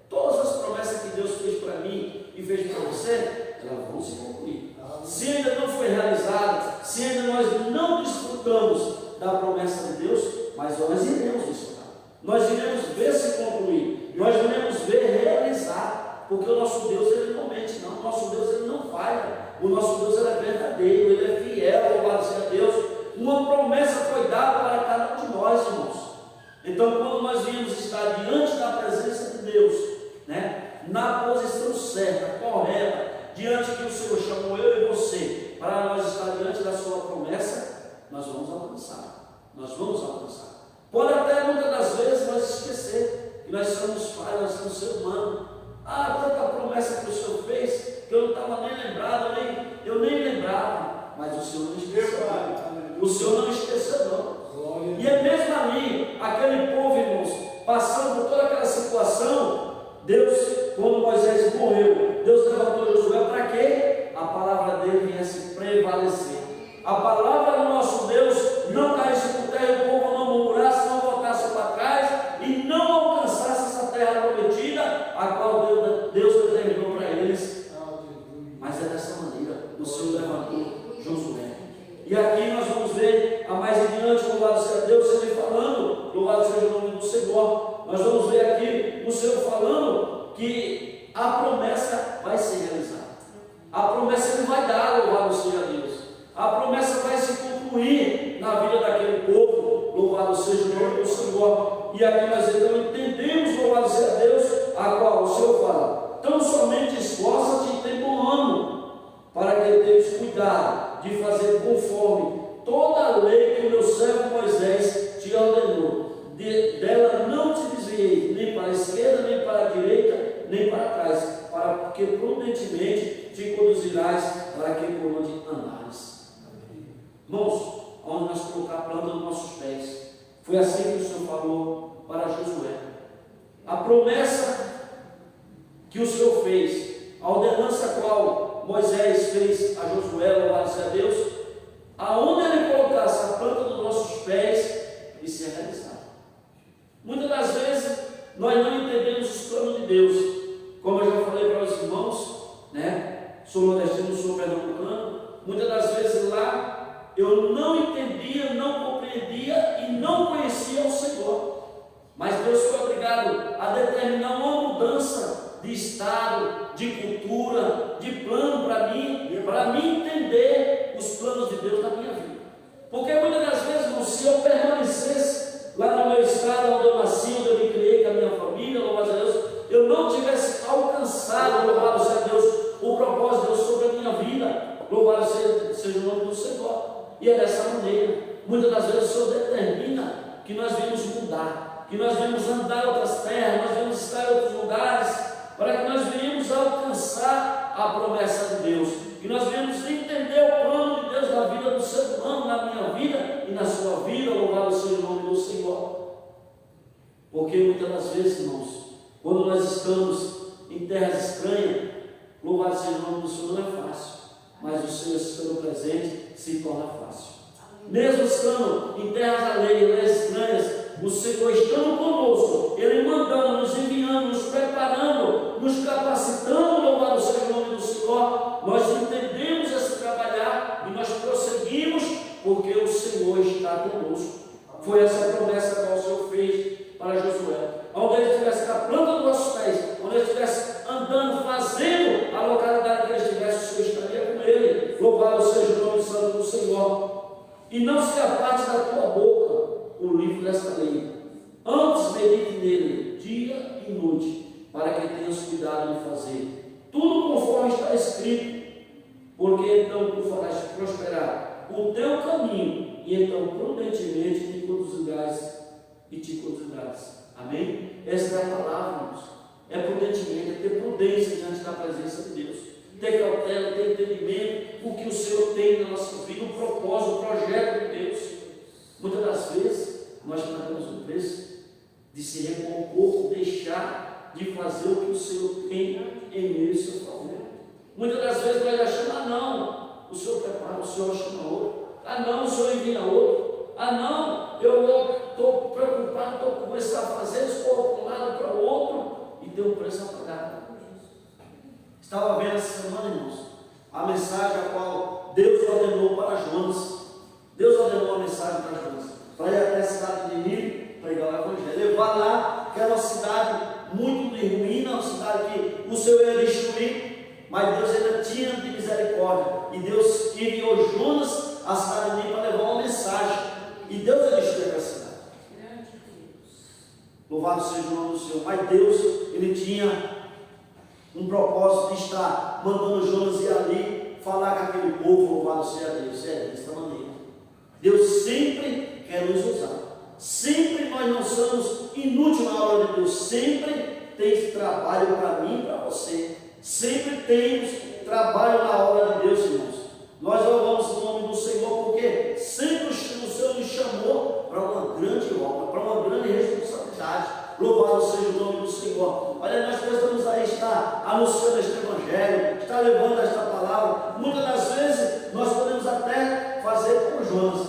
Todas as promessas que Deus fez para mim e fez para você, elas vão se concluir. Se ainda não foi realizado, se ainda nós não desfrutamos da promessa de Deus, mas nós iremos desfrutar. Nós iremos ver se concluir, nós iremos ver realizar, porque o nosso Deus ele não mente, não. O nosso Deus ele não falha. O nosso Deus ele é verdadeiro, ele é fiel, louvado seja Deus. Uma promessa foi dada para cada um de nós, irmãos. Então, quando nós viemos estar diante da presença de Deus, né, na posição certa, correta, diante que o Senhor chamou eu e você, para nós estar diante da sua promessa, nós vamos alcançar. Nós vamos alcançar. Pode até muitas das vezes nós esquecer que nós somos falhos, nós somos ser humano. Tanta promessa que o Senhor fez, que eu não estava nem lembrado, eu nem lembrava, mas o Senhor não esqueceu. O Senhor não esqueceu, não. E é mesmo ali, aquele povo, irmãos, passando por toda aquela situação, Deus, quando Moisés morreu, Deus levantou Josué para quê? A palavra dele viesse prevalecer. A palavra do nosso Deus não caísse por terra, o povo não murmurasse, não voltasse para trás e não alcançasse essa terra prometida, a qual Deus determinou para eles. Mas é dessa maneira, o Senhor levantou Josué. E aqui nós vamos ver, a mais adiante, louvado seja Deus, ele falando, louvado seja o nome do Senhor. Nós vamos ver aqui o Senhor falando que a promessa vai ser realizada. A promessa ele vai dar, louvado seja Deus. A promessa vai se concluir na vida daquele povo, louvado seja o nome do Senhor. E aqui nós então entendemos, louvado seja Deus, a qual o Senhor fala: tão somente esforça-te e tem bom ânimo, para que tenhas cuidado de fazer conforme toda a lei que o meu servo Moisés te ordenou. Dela não te desviei, nem para a esquerda, nem para a direita, nem para trás, para que prudentemente te conduzirás para aquele por onde andares. Irmãos, onde nós colocar a planta dos nossos pés. Foi assim que o Senhor falou para Josué. A promessa que o Senhor fez, a ordenança qual Moisés fez a Josué, louvado seja Deus, aonde ele colocasse a planta dos nossos pés, isso é realizado. Muitas das vezes nós não entendemos os planos de Deus. Como eu já falei para os irmãos, né? Sou nordestino, sou pernambucano. Muitas das vezes lá eu não entendia, não compreendia e não conhecia o Senhor. Mas Deus foi obrigado a determinar uma mudança de estado, de cultura, de plano para mim entender os planos de Deus na minha vida. Porque muitas das vezes, se eu permanecesse lá no meu estado, onde eu nasci, onde eu me criei com a minha família, louvado a Deus, eu não tivesse alcançado, louvado seja Deus, o propósito de Deus sobre a minha vida, louvado seja o nome do Senhor. E é dessa maneira, muitas das vezes o Senhor determina que nós venhamos mudar, que nós venhamos andar em outras terras, nós venhamos estar em outros lugares, para que nós venhamos alcançar a promessa de Deus, que nós venhamos entender o plano de Deus na vida do ser humano, na minha vida e na sua vida, louvado seja o nome do Senhor. Porque muitas das vezes, irmãos, quando nós estamos em terras estranhas, louvado seja o nome do Senhor, não é fácil, mas o Senhor estando presente se torna fácil. Mesmo estando em terras alheias, estranhas, o Senhor estando conosco, Ele mandando, nos enviando, nos preparando, nos capacitando, louvado seja o nome do Senhor, nós entendemos esse trabalhar e nós prosseguimos, porque o Senhor está conosco. Foi essa promessa que o Senhor fez para Josué. Onde ele estivesse com a planta dos nossos pés, onde ele estivesse e não se aparte da tua boca o livro desta lei. Antes medite nele, dia e noite, para que tenhas cuidado de fazer tudo conforme está escrito, porque então tu farás prosperar o teu caminho, e então prudentemente te conduzirás e te conduzirás. Amém? Essa é a palavra, irmãos. É prudentemente, é ter prudência diante da presença de Deus, ter cautela, ter entendimento, o que o Senhor tem na nossa vida, o propósito, o projeto de Deus. Muitas das vezes nós pagamos o preço de se repor um pouco, deixar de fazer o que o Senhor tem em meio ao seu favor. Muitas das vezes nós achamos, não, o Senhor prepara, o Senhor chama outro, não, o Senhor envia outro, não, eu estou preocupado, estou começando a fazer, estou para um lado para o outro, e tem um preço a pagar. Estava vendo essa semana, irmãos, a mensagem a qual Deus ordenou para Jonas. Deus ordenou a mensagem para Jonas, para ir até a cidade de Nínive, pregar o Evangelho, levar lá, que era uma cidade muito ruína, uma cidade que o Senhor ia destruir, mas Deus ainda tinha de misericórdia, e Deus enviou Jonas à cidade de Nínive para levar uma mensagem, e Deus ia destruir aquela cidade. Louvado seja o nome do Senhor. Mas Deus, Ele tinha um propósito de estar mandando Jonas ir ali, falar com aquele povo. Louvado seja Deus. É desta maneira. Deus sempre quer nos usar. Sempre nós não somos inúteis na obra de Deus. Sempre tem trabalho para mim e para você. Sempre temos trabalho na obra de Deus, irmãos. Nós louvamos o nome do Senhor porque sempre o Senhor nos chamou para uma grande obra, para uma grande responsabilidade. Louvado seja o nome do Senhor. Olha, nós precisamos aí estar anunciando este Evangelho, estar levando esta palavra. Muitas das vezes nós podemos até fazer como Jonas.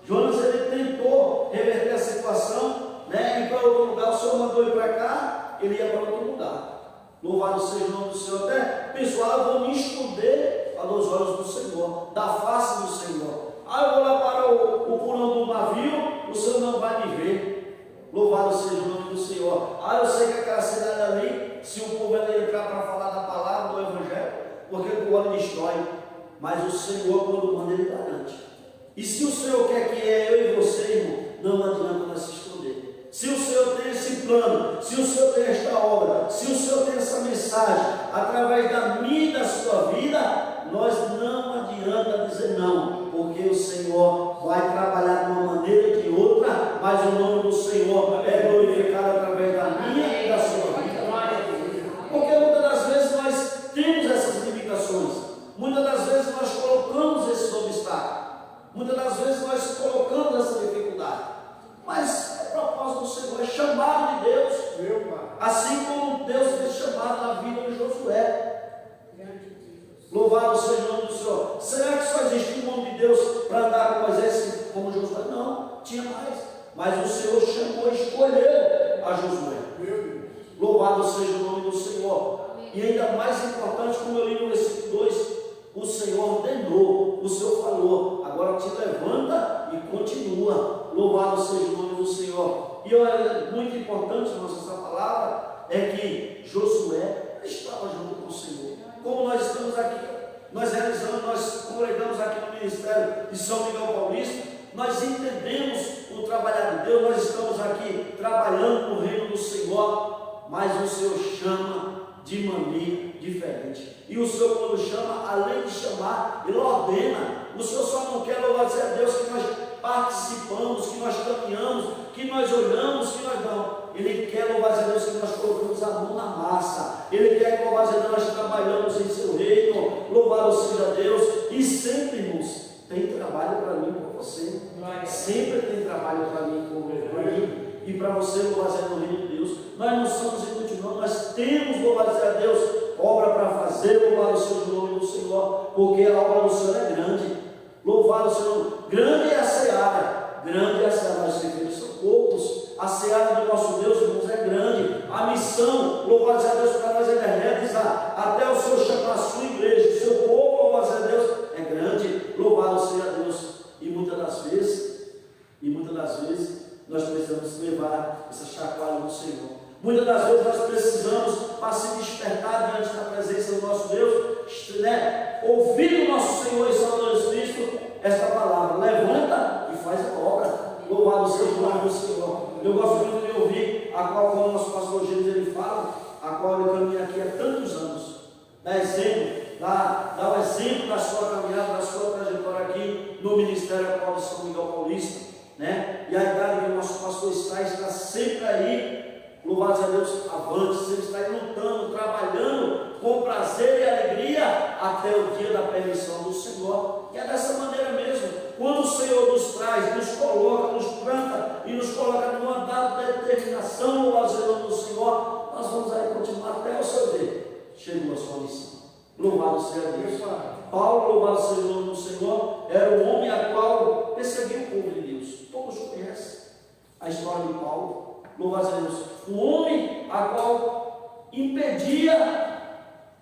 Jonas, ele tentou reverter a situação, né? Ir para outro lugar. O Senhor mandou ir para cá, ele ia para outro lugar. Louvado seja o nome do Senhor. Até pessoal, eu vou me esconder aos olhos do Senhor, da face do Senhor. Eu vou lá para o porão do navio, o Senhor não vai me ver. Louvado seja o nome do Senhor. Eu sei que aquela cidade ali, se o povo entrar para falar da palavra, do Evangelho, porque o povo destrói. Mas o Senhor, quando manda, Ele garante. E se o Senhor quer que eu e você, irmão, não adianta nós se esconder. Se o Senhor tem esse plano, se o Senhor tem esta obra, se o Senhor tem essa mensagem, através da minha e da sua vida, nós não adianta dizer não, porque o Senhor vai trabalhar de uma maneira ou de outra, mas o nome do Senhor é glorificado através da minha e da sua vida. Porque muitas das vezes nós temos essas limitações, muitas das vezes nós colocamos esses obstáculos, muitas das vezes nós colocamos essa dificuldade, mas o propósito do Senhor é chamado de Deus, assim como Deus fez chamado na vida de Josué. Louvado seja o nome do Senhor. Será que só existe um homem de Deus para andar com Moisés como Josué? Não, tinha mais. Mas o Senhor chamou e escolheu a Josué. Louvado seja o nome do Senhor. E ainda mais importante, como eu li no versículo 2, o Senhor ordenou, o Senhor falou, agora te levanta e continua. Louvado seja o nome do Senhor. E olha, muito importante, irmãos, essa palavra é que Josué estava junto com o Senhor. Como nós estamos aqui, nós congregamos aqui no Ministério de São Miguel Paulista, nós entendemos o trabalhar de Deus, nós estamos aqui trabalhando no reino do Senhor, mas o Senhor chama de maneira diferente. E o Senhor, quando chama, além de chamar, Ele ordena. O Senhor só não quer, louvado seja Deus, que nós participamos, que nós caminhamos, que nós olhamos, que nós não. Ele quer, louvado seja Deus, que nós colocamos a mão na massa. Ele quer que, louvado seja Deus, nós trabalhamos em seu reino. Louvado seja Deus. E sempre, irmãos, tem trabalho para mim e para você. Sempre tem trabalho para mim e para você, louvado seja no reino de Deus. Nós não somos inúteis, não. Nós temos, louvado seja Deus, obra para fazer. Louvado seja o nome do Senhor, porque a obra do Senhor é grande. Louvado seja o nome. Grande é a seara. Grande é a seara. Nós servimos são poucos. A seara do nosso Deus, irmãos, é grande. A missão, louvado seja Deus, para nós é realizar. Até o Senhor chamar a sua igreja, o seu povo, louvado seja Deus, é grande. Louvado seja Deus. E muitas das vezes, nós precisamos levar essa chacoalha do Senhor. Muitas das vezes nós precisamos, para se despertar diante da presença do nosso Deus, né? Ouvir o nosso Senhor e Salvador Jesus Cristo esta palavra: levanta faz a obra. Louvado seja o nome do Senhor. Eu gosto muito de ouvir a qual, como o nosso pastor Gênesis ele fala, a qual ele caminha aqui há tantos anos. Dá o exemplo da sua caminhada, da sua trajetória aqui no Ministério Atual de São Miguel Paulista, né? E a idade que o nosso pastor está sempre aí, louvado a Deus, avante, ele está aí lutando, trabalhando com prazer e alegria até o dia da permissão do Senhor. E é dessa maneira mesmo, quando o Senhor nos traz, nos coloca, nos planta e nos coloca numa data de determinação, louvado seja o nome do Senhor, nós vamos aí continuar até o seu dia. Chegou a sua missão. Louvado seja Deus. Paulo, louvado seja o nome do Senhor, era o homem a qual perseguiu o povo de Deus. Todos conhecem a história de Paulo. Louvado seja Deus. Um homem a qual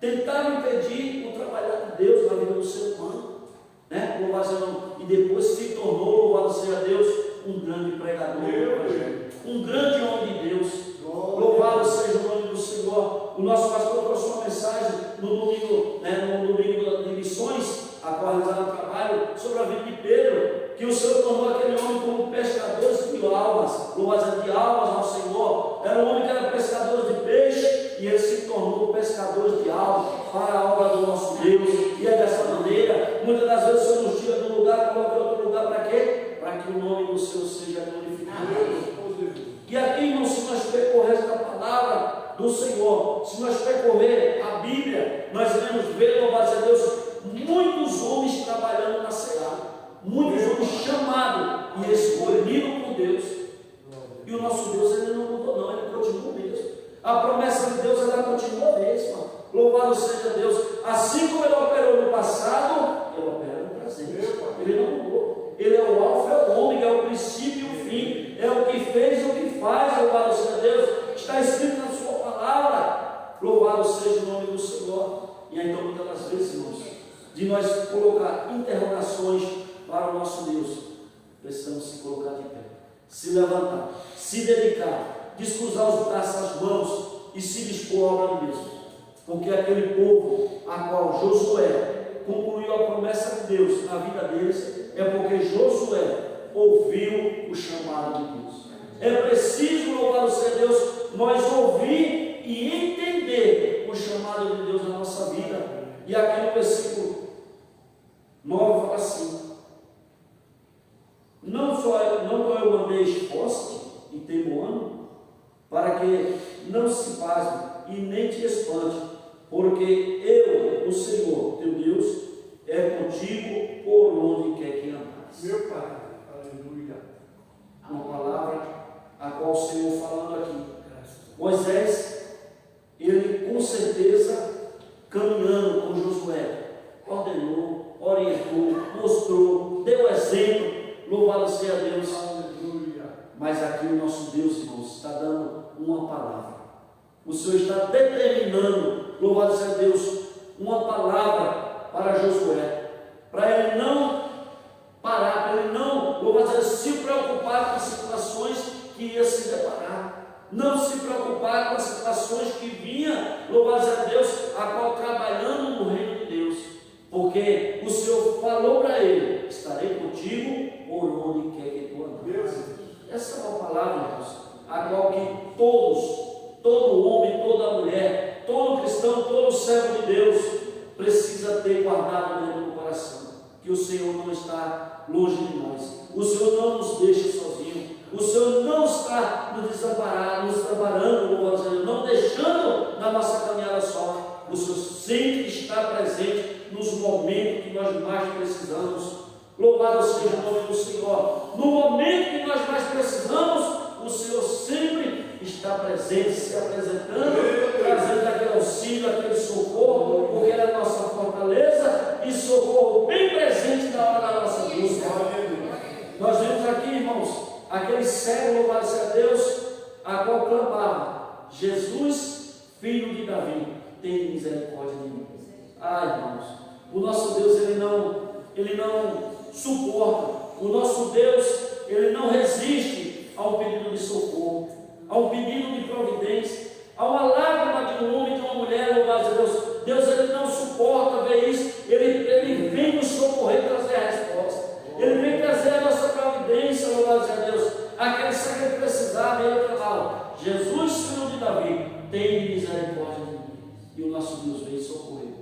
tentava impedir o trabalhar de Deus na vida do ser humano, né? Louvado seja Deus. E depois se tornou, louvado seja Deus, um grande pregador do Evangelho, um grande homem de Deus. Louvado seja o nome do Senhor. O nosso pastor trouxe uma mensagem no domingo, no domingo de missões, a qual realizaram o trabalho, sobre a vida de Pedro, que o Senhor tornou aquele homem como pescador de almas. Louvado seja de almas ao Senhor. Era um homem que era pescador de peixe e ele se tornou pescador de almas para a obra do nosso Deus. E é dessa maneira, muitas das vezes o Senhor nos tira de um lugar, coloca em outro lugar, para quê? Para que o nome do Senhor seja glorificado. E aqui, irmão, se nós percorrermos a palavra do Senhor, se nós percorrer a Bíblia, nós iremos ver, louvado seja Deus, muitos homens trabalhando na seara, muitos homens chamados e escolhidos por Deus. E o nosso Deus, ele não mudou não, ele continua mesmo. A promessa de Deus, ela continua a mesma. Louvado seja Deus. Assim como ele operou no passado, ele opera no presente. Ele não mudou. Ele é o alfa, é o ômega, é o princípio e o fim. É o que fez e o que faz. Louvado seja Deus. Está escrito na sua palavra. Louvado seja o nome do Senhor. E então, muitas das vezes, irmãos, de nós colocar interrogações para o nosso Deus, precisamos se colocar de pé, se levantar, se dedicar, descruzar os braços, as mãos e se dispor à obra de Deus. Porque aquele povo a qual Josué concluiu a promessa de Deus na vida deles, é porque Josué ouviu o chamado de Deus. É preciso, louvado seja Deus, nós ouvir e entender o chamado de Deus na nossa vida. E aqui no versículo 9 fala assim: não eu mandei forte e teimoando, para que não se pasme e nem te espante, porque eu, o Senhor, teu Deus, é contigo por onde quer que andares. Meu Pai, aleluia. Uma palavra a qual o Senhor falando aqui. Moisés, ele com certeza, caminhando com Josué, ordenou, orientou, mostrou, deu exemplo. Louvado seja Deus. Aleluia. Mas aqui o nosso Deus, irmãos, está dando uma palavra. O Senhor está determinando, louvado seja Deus, uma palavra para Josué, para ele não parar, para ele não, louvado seja Deus, se preocupar com as situações que ia se deparar, não se preocupar com as situações que vinha, louvado seja Deus, a qual trabalhando no reino de Deus, porque o Senhor falou para ele: estarei contigo por onde quer que tu andares. Essa é uma palavra, irmãos, a qual que todo homem, toda mulher, todo cristão, todo servo de Deus precisa ter guardado dentro do coração, que o Senhor não está longe de nós, o Senhor não nos deixa sozinhos, o Senhor não está nos desamparando, não deixando na nossa caminhada só. O Senhor sempre está presente nos momentos que nós mais precisamos. Louvado seja o nome do Senhor. No momento que nós mais precisamos, o Senhor sempre está presente, se apresentando, trazendo aquele auxílio, aquele socorro, porque Ele é a nossa fortaleza e socorro bem presente na hora da nossa busca. Nós vemos aqui, irmãos, aquele cego, louvado seja Deus, a qual clamava: Jesus, filho de Davi, tem misericórdia de mim. Irmãos, o nosso Deus, ele não suporta, o nosso Deus, ele não resiste a um pedido de socorro, a um pedido de providência, a uma lágrima de um homem, de uma mulher, louvado seja Deus. Deus, ele não suporta ver isso, ele vem nos socorrer, trazer a resposta, ele vem trazer a nossa providência. nosso Deus veio socorrer.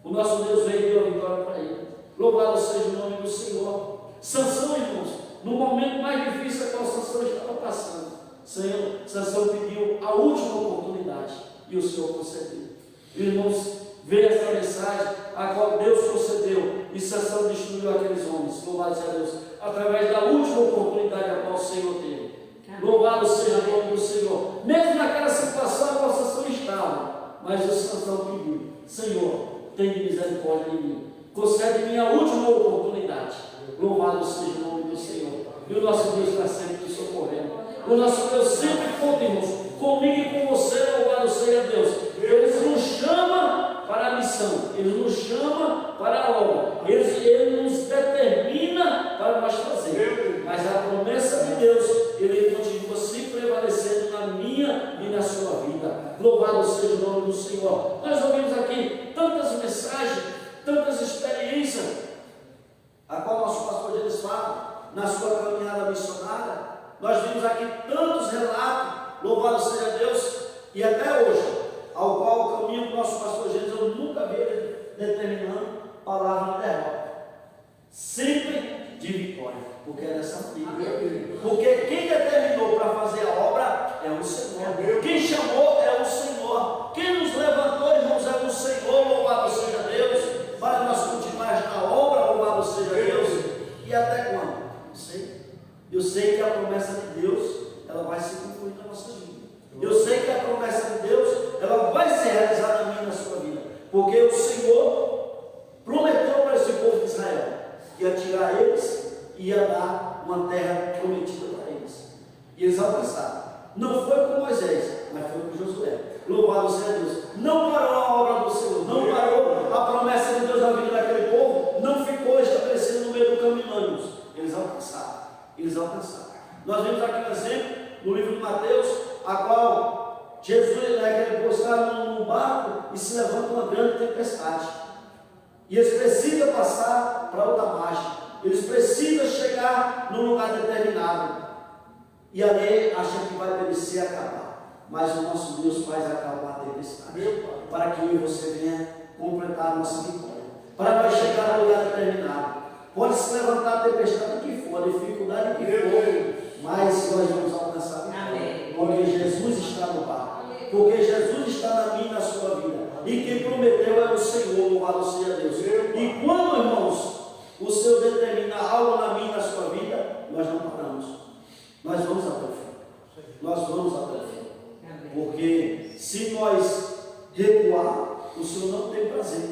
O nosso Deus veio e deu a vitória para ele. Louvado seja o nome do Senhor. Sansão, irmãos, no momento mais difícil que o Sansão estava passando, Sansão pediu a última oportunidade e o Senhor concedeu. Irmãos, veio essa mensagem a qual Deus concedeu e Sansão destruiu aqueles homens. Louvado seja Deus, através da última oportunidade a qual o Senhor teve. Louvado seja o nome do Senhor. Mesmo naquela situação a qual Sansão estava, mas o Sansão pediu: Senhor, tem misericórdia de mim, concede-me a última oportunidade. Louvado seja o nome do Senhor. E o nosso Deus está sempre nos socorrendo. O nosso Deus sempre conta, irmãos, comigo e com você. Louvado seja Deus. Ele nos chama para a missão, Ele nos chama para a obra, Ele nos determina para nós fazer. Mas a promessa de Deus, Ele continua se prevalecendo na minha e na sua vida. Louvado seja o nome do Senhor. Nós ouvimos aqui tantas mensagens, tantas experiências, a qual nosso pastor Denis fala na sua caminhada missionária. Nós vimos aqui tantos relatos, louvado seja Deus, e até hoje, ao qual o caminho do nosso pastor Jesus, eu nunca vi ele determinando palavra de derrota, sempre de vitória, porque é dessa maneira. Porque quem determinou para fazer a obra é o Senhor, quem chamou é o Senhor, quem nos levantou, irmãos, é o Senhor. Louvado seja Deus, para nós continuarmos na obra. Louvado seja Deus. E até quando? Não sei. Eu sei que a promessa de Deus, ela vai se cumprir na nossa vida. Eu sei que a promessa de Deus, ela vai ser realizada na minha e na sua vida, porque o Senhor prometeu para esse povo de Israel que ia tirar eles e ia dar uma terra prometida para eles, e eles alcançaram. Não foi com Moisés, mas foi com Josué. Louvado seja Deus. Não parou a obra do Senhor, não parou a promessa de Deus na vida daquele povo, não ficou estabelecida no meio do caminho, não, irmãos. Eles alcançaram, eles alcançaram. Nós vemos aqui um exemplo no livro de Mateus, a qual Jesus, aquele povo estava num barco e se levanta uma grande tempestade, e eles precisam passar para outra margem, eles precisam chegar num lugar determinado, e ali acham que vai perecer e acabar, mas o nosso Deus faz acabar a tempestade, para que eu e você venha completar a nossa vitória, para nós chegar no lugar determinado. Pode se levantar a tempestade que for, a dificuldade que for, mas nós vamos alcançar a vitória, porque Jesus está no barco, porque Jesus está na minha e na sua vida, e quem prometeu é o Senhor. Louvado seja Deus. E quando, irmãos, o Senhor determina algo na minha e na sua vida, nós não paramos, nós vamos até o fim, nós vamos até o fim, porque se nós recuar, o Senhor não tem prazer,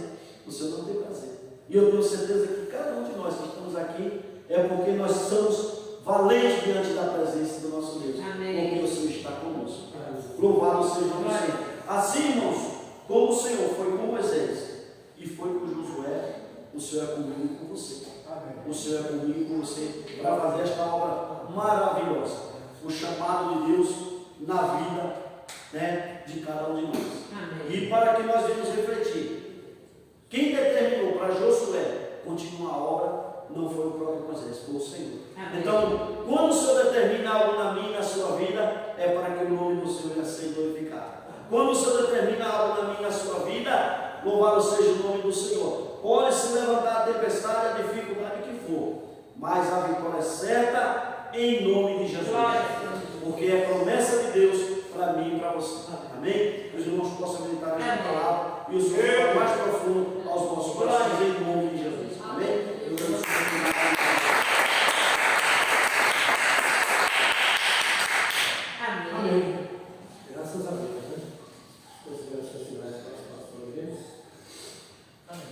o Senhor não tem prazer. E eu tenho certeza que cada um de nós que estamos aqui é porque nós somos valentes diante da presença do nosso Deus. Amém. Porque o Senhor está conosco. Louvado seja o Senhor. Assim, irmãos, como o Senhor foi com Moisés e foi com Josué, o Senhor é comigo e com você. Amém. O Senhor é comigo e com você para fazer esta obra maravilhosa, o chamado de Deus na vida, né, de cada um de nós. Amém. E para que nós venhamos refletir, quem determinou para Josué continuar a obra não foi o próprio Moisés, foi o Senhor. Amém. Então, quando o Senhor determina algo na minha e na sua vida, é para que o nome do Senhor seja glorificado. Quando o Senhor determina algo na minha e na sua vida, louvado seja o nome do Senhor. Pode se levantar a tempestade, a dificuldade que for, mas a vitória é certa em nome de Jesus, porque é promessa de Deus para mim e para você. Amém? Que os irmãos possam meditar nesta palavra e o Senhor vai mais profundo aos nossos corações em nome de Jesus. Amém? Eu quero Amém. Graças a Deus, né? Considero essa cidade para os pastores. Amém.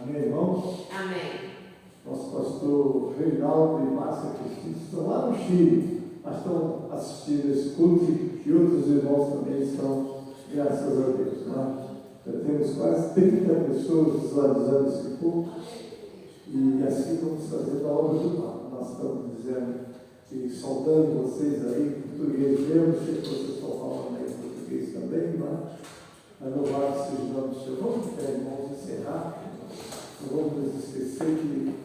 Amém, irmãos? Amém. Nosso pastor Reinaldo e Márcia Cristina estão lá no Chile, mas estão assistindo esse culto e outros irmãos também estão, graças a Deus. Né? Já temos quase 30 pessoas visualizando esse culto e assim vamos fazendo a obra do mal. Nós estamos dizendo e saudando vocês aí em português mesmo, sei que vocês estão falando aí em português também, mas louvado seja o nome do Senhor. Vamos, irmãos, encerrar. Não vamos nos esquecer que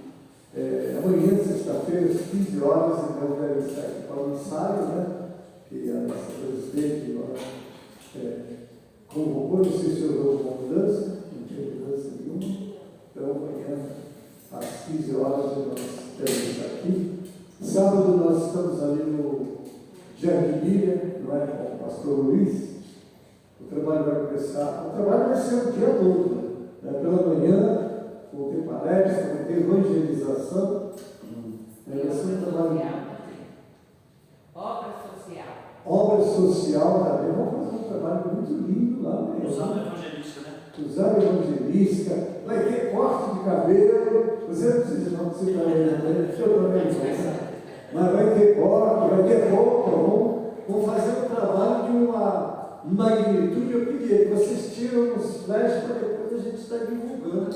amanhã, sexta-feira, às 15 horas, nós devemos estar aqui para o ensaio, né? e a nossa presidente convocou, não sei se houve uma mudança, não tinha mudança nenhuma. Então, amanhã, às 15 horas, nós temos aqui. Sábado, nós estamos ali no Jardim Miriam, não é, com o pastor Luiz. O trabalho vai começar, o trabalho vai ser o dia todo, né? Pela manhã, vão ter palestra, vai ter evangelização. Vai ser um trabalho. Obra social também. Vamos fazer um trabalho muito lindo lá. Né? Usando evangelista, né? Usando evangelista. Vai ter corte de cabelo. Você não precisa não, você está aí, né? Eu também não. Mas vai ter corte, vai ter roupa. Vamos fazer um trabalho de uma magnitude. Eu queria que vocês tiram os flashes para depois a gente estar divulgando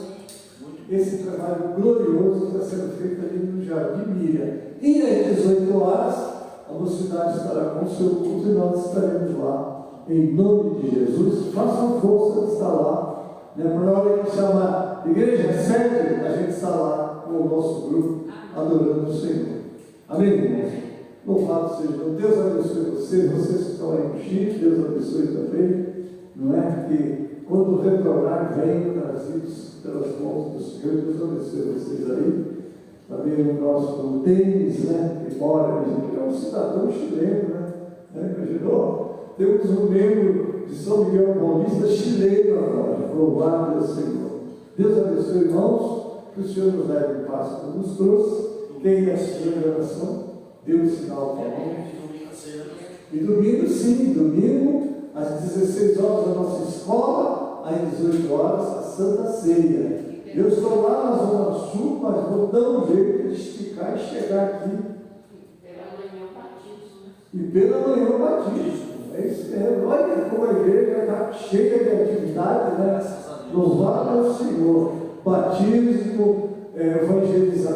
esse trabalho glorioso que está sendo feito ali no Jardim Miriam. E às 18 horas, a mocidade estará com o seu culto e nós estaremos lá. Em nome de Jesus, façam força de estar lá. Né? Para a hora que chama igreja sede, a gente está lá com o nosso grupo, adorando o Senhor. Amém, irmãos? Louvado seja Deus. Deus abençoe vocês que estão aí no Chile, Deus abençoe também. Não é? Porque quando retornar, venham trazidos pelas mãos do Senhor. Deus abençoe vocês aí. Também o nosso Denis, né? Que mora, ele é um cidadão chileno, né? Imaginou? Temos um membro de São Miguel Paulista chileno agora. Louvado seja o Senhor. Deus abençoe, irmãos. Que o Senhor nos leve em paz como nos trouxe. Tenha a sua oração. Dê o sinal para nós. E domingo, sim, domingo, às 16 horas, a nossa escola, às 18 horas, a Santa Ceia. Eu estou lá na Zona Sul, mas vou dar um jeito de esticar e chegar aqui. E pela manhã o batismo. É isso mesmo. Olha como a igreja está cheia de atividade, né? Louvado é o Senhor. Batismo,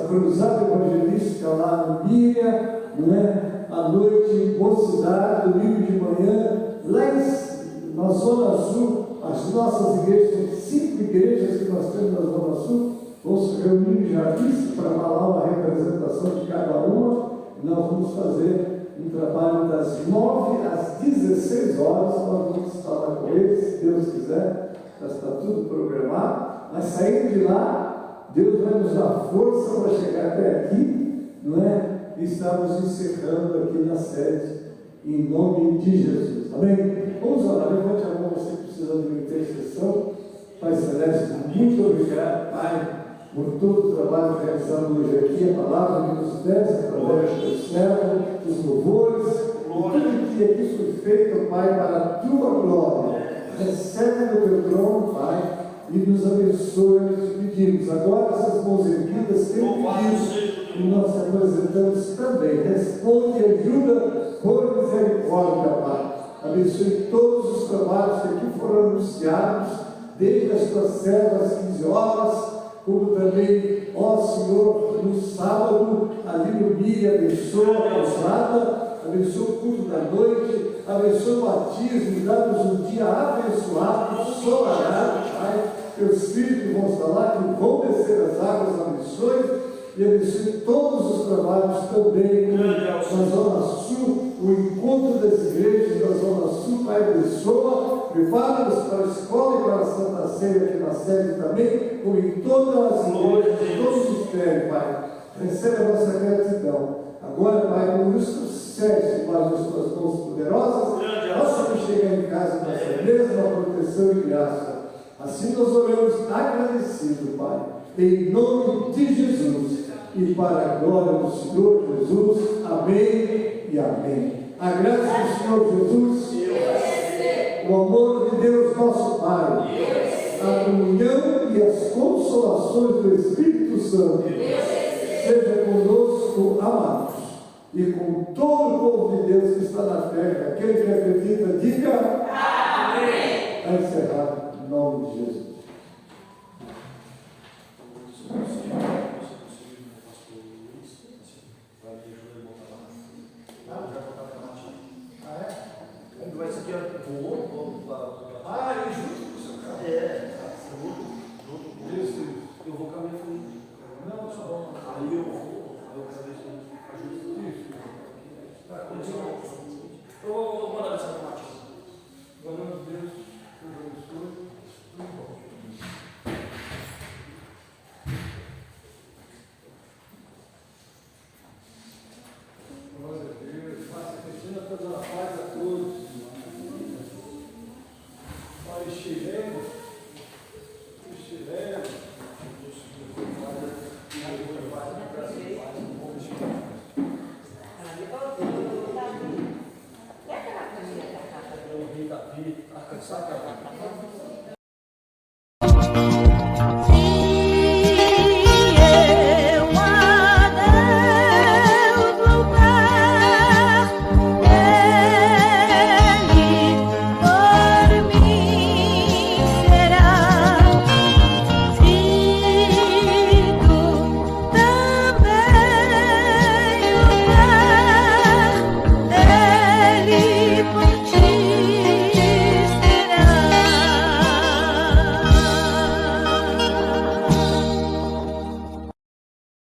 cruzada evangelística lá no Miriam, não é? À noite, mocidade, domingo de manhã, lá na Zona Sul, as nossas igrejas, tem 5 igrejas que nós temos na Zona Sul, vão se reunir em Jardim para falar uma representação de cada uma, e nós vamos fazer um trabalho das 9 às 16 horas, nós vamos estar lá com eles, se Deus quiser, já está tudo programado, mas saindo de lá, Deus vai nos dar força para chegar até aqui, não é? E estamos encerrando aqui na sede, em nome de Jesus. Amém? Vamos orar. Levante a mão, você precisa de uma intercessão. Pai Celeste, muito obrigado, Pai, por todo o trabalho realizado hoje aqui, a palavra que nos desse através do céu, os louvores, tudo que aqui foi feito, Pai, para a tua glória. Recebe no teu trono, Pai, e nos abençoe, nos pedimos. Agora essas mãos erguidas têm pedido e nós te apresentamos também. Responde e ajuda por misericórdia, Pai. Abençoe todos os trabalhos que aqui foram anunciados, desde as tuas servas 15 horas, como também, ó Senhor, no sábado, ali no Miriam, abençoa a pousada, abençoa o culto da noite, abençoa o batismo, dá-nos um dia abençoado, ensolarado, Pai. Teus filhos que vão estar lá, que vão descer as águas, abençoe, e abençoe todos os trabalhos também na Zona Sul, o encontro das igrejas da Zona Sul, Pai, abençoa, prepara-nos para a escola e para a Santa Ceia aqui na sede também, como em todas as igrejas, em todos os ministérios, Pai. Recebe a nossa gratidão. Agora, Pai, com o sucesso, Pai, das tuas mãos poderosas, possamos chegar em casa nessa mesma proteção e graça. Assim nós oramos agradecido, Pai, em nome de Jesus e para a glória do Senhor Jesus. Amém e amém. A graça do Senhor Jesus, o amor de Deus nosso Pai, a comunhão e as consolações do Espírito Santo seja conosco, amados, e com todo o povo de Deus que está na terra. Aquele que acredita, diga amém. Vai encerrar. Em nome de Jesus. Eu vou com a minha família. Não, só aí eu vou cada vez que ajuda. Isso. Eu vou mandar essa parte. Glória a Deus, por abençoe, tudo bom. Glória a Deus, Márcia Cristina, está dando a paz a todos. Pai estileno, Davi, a caçada.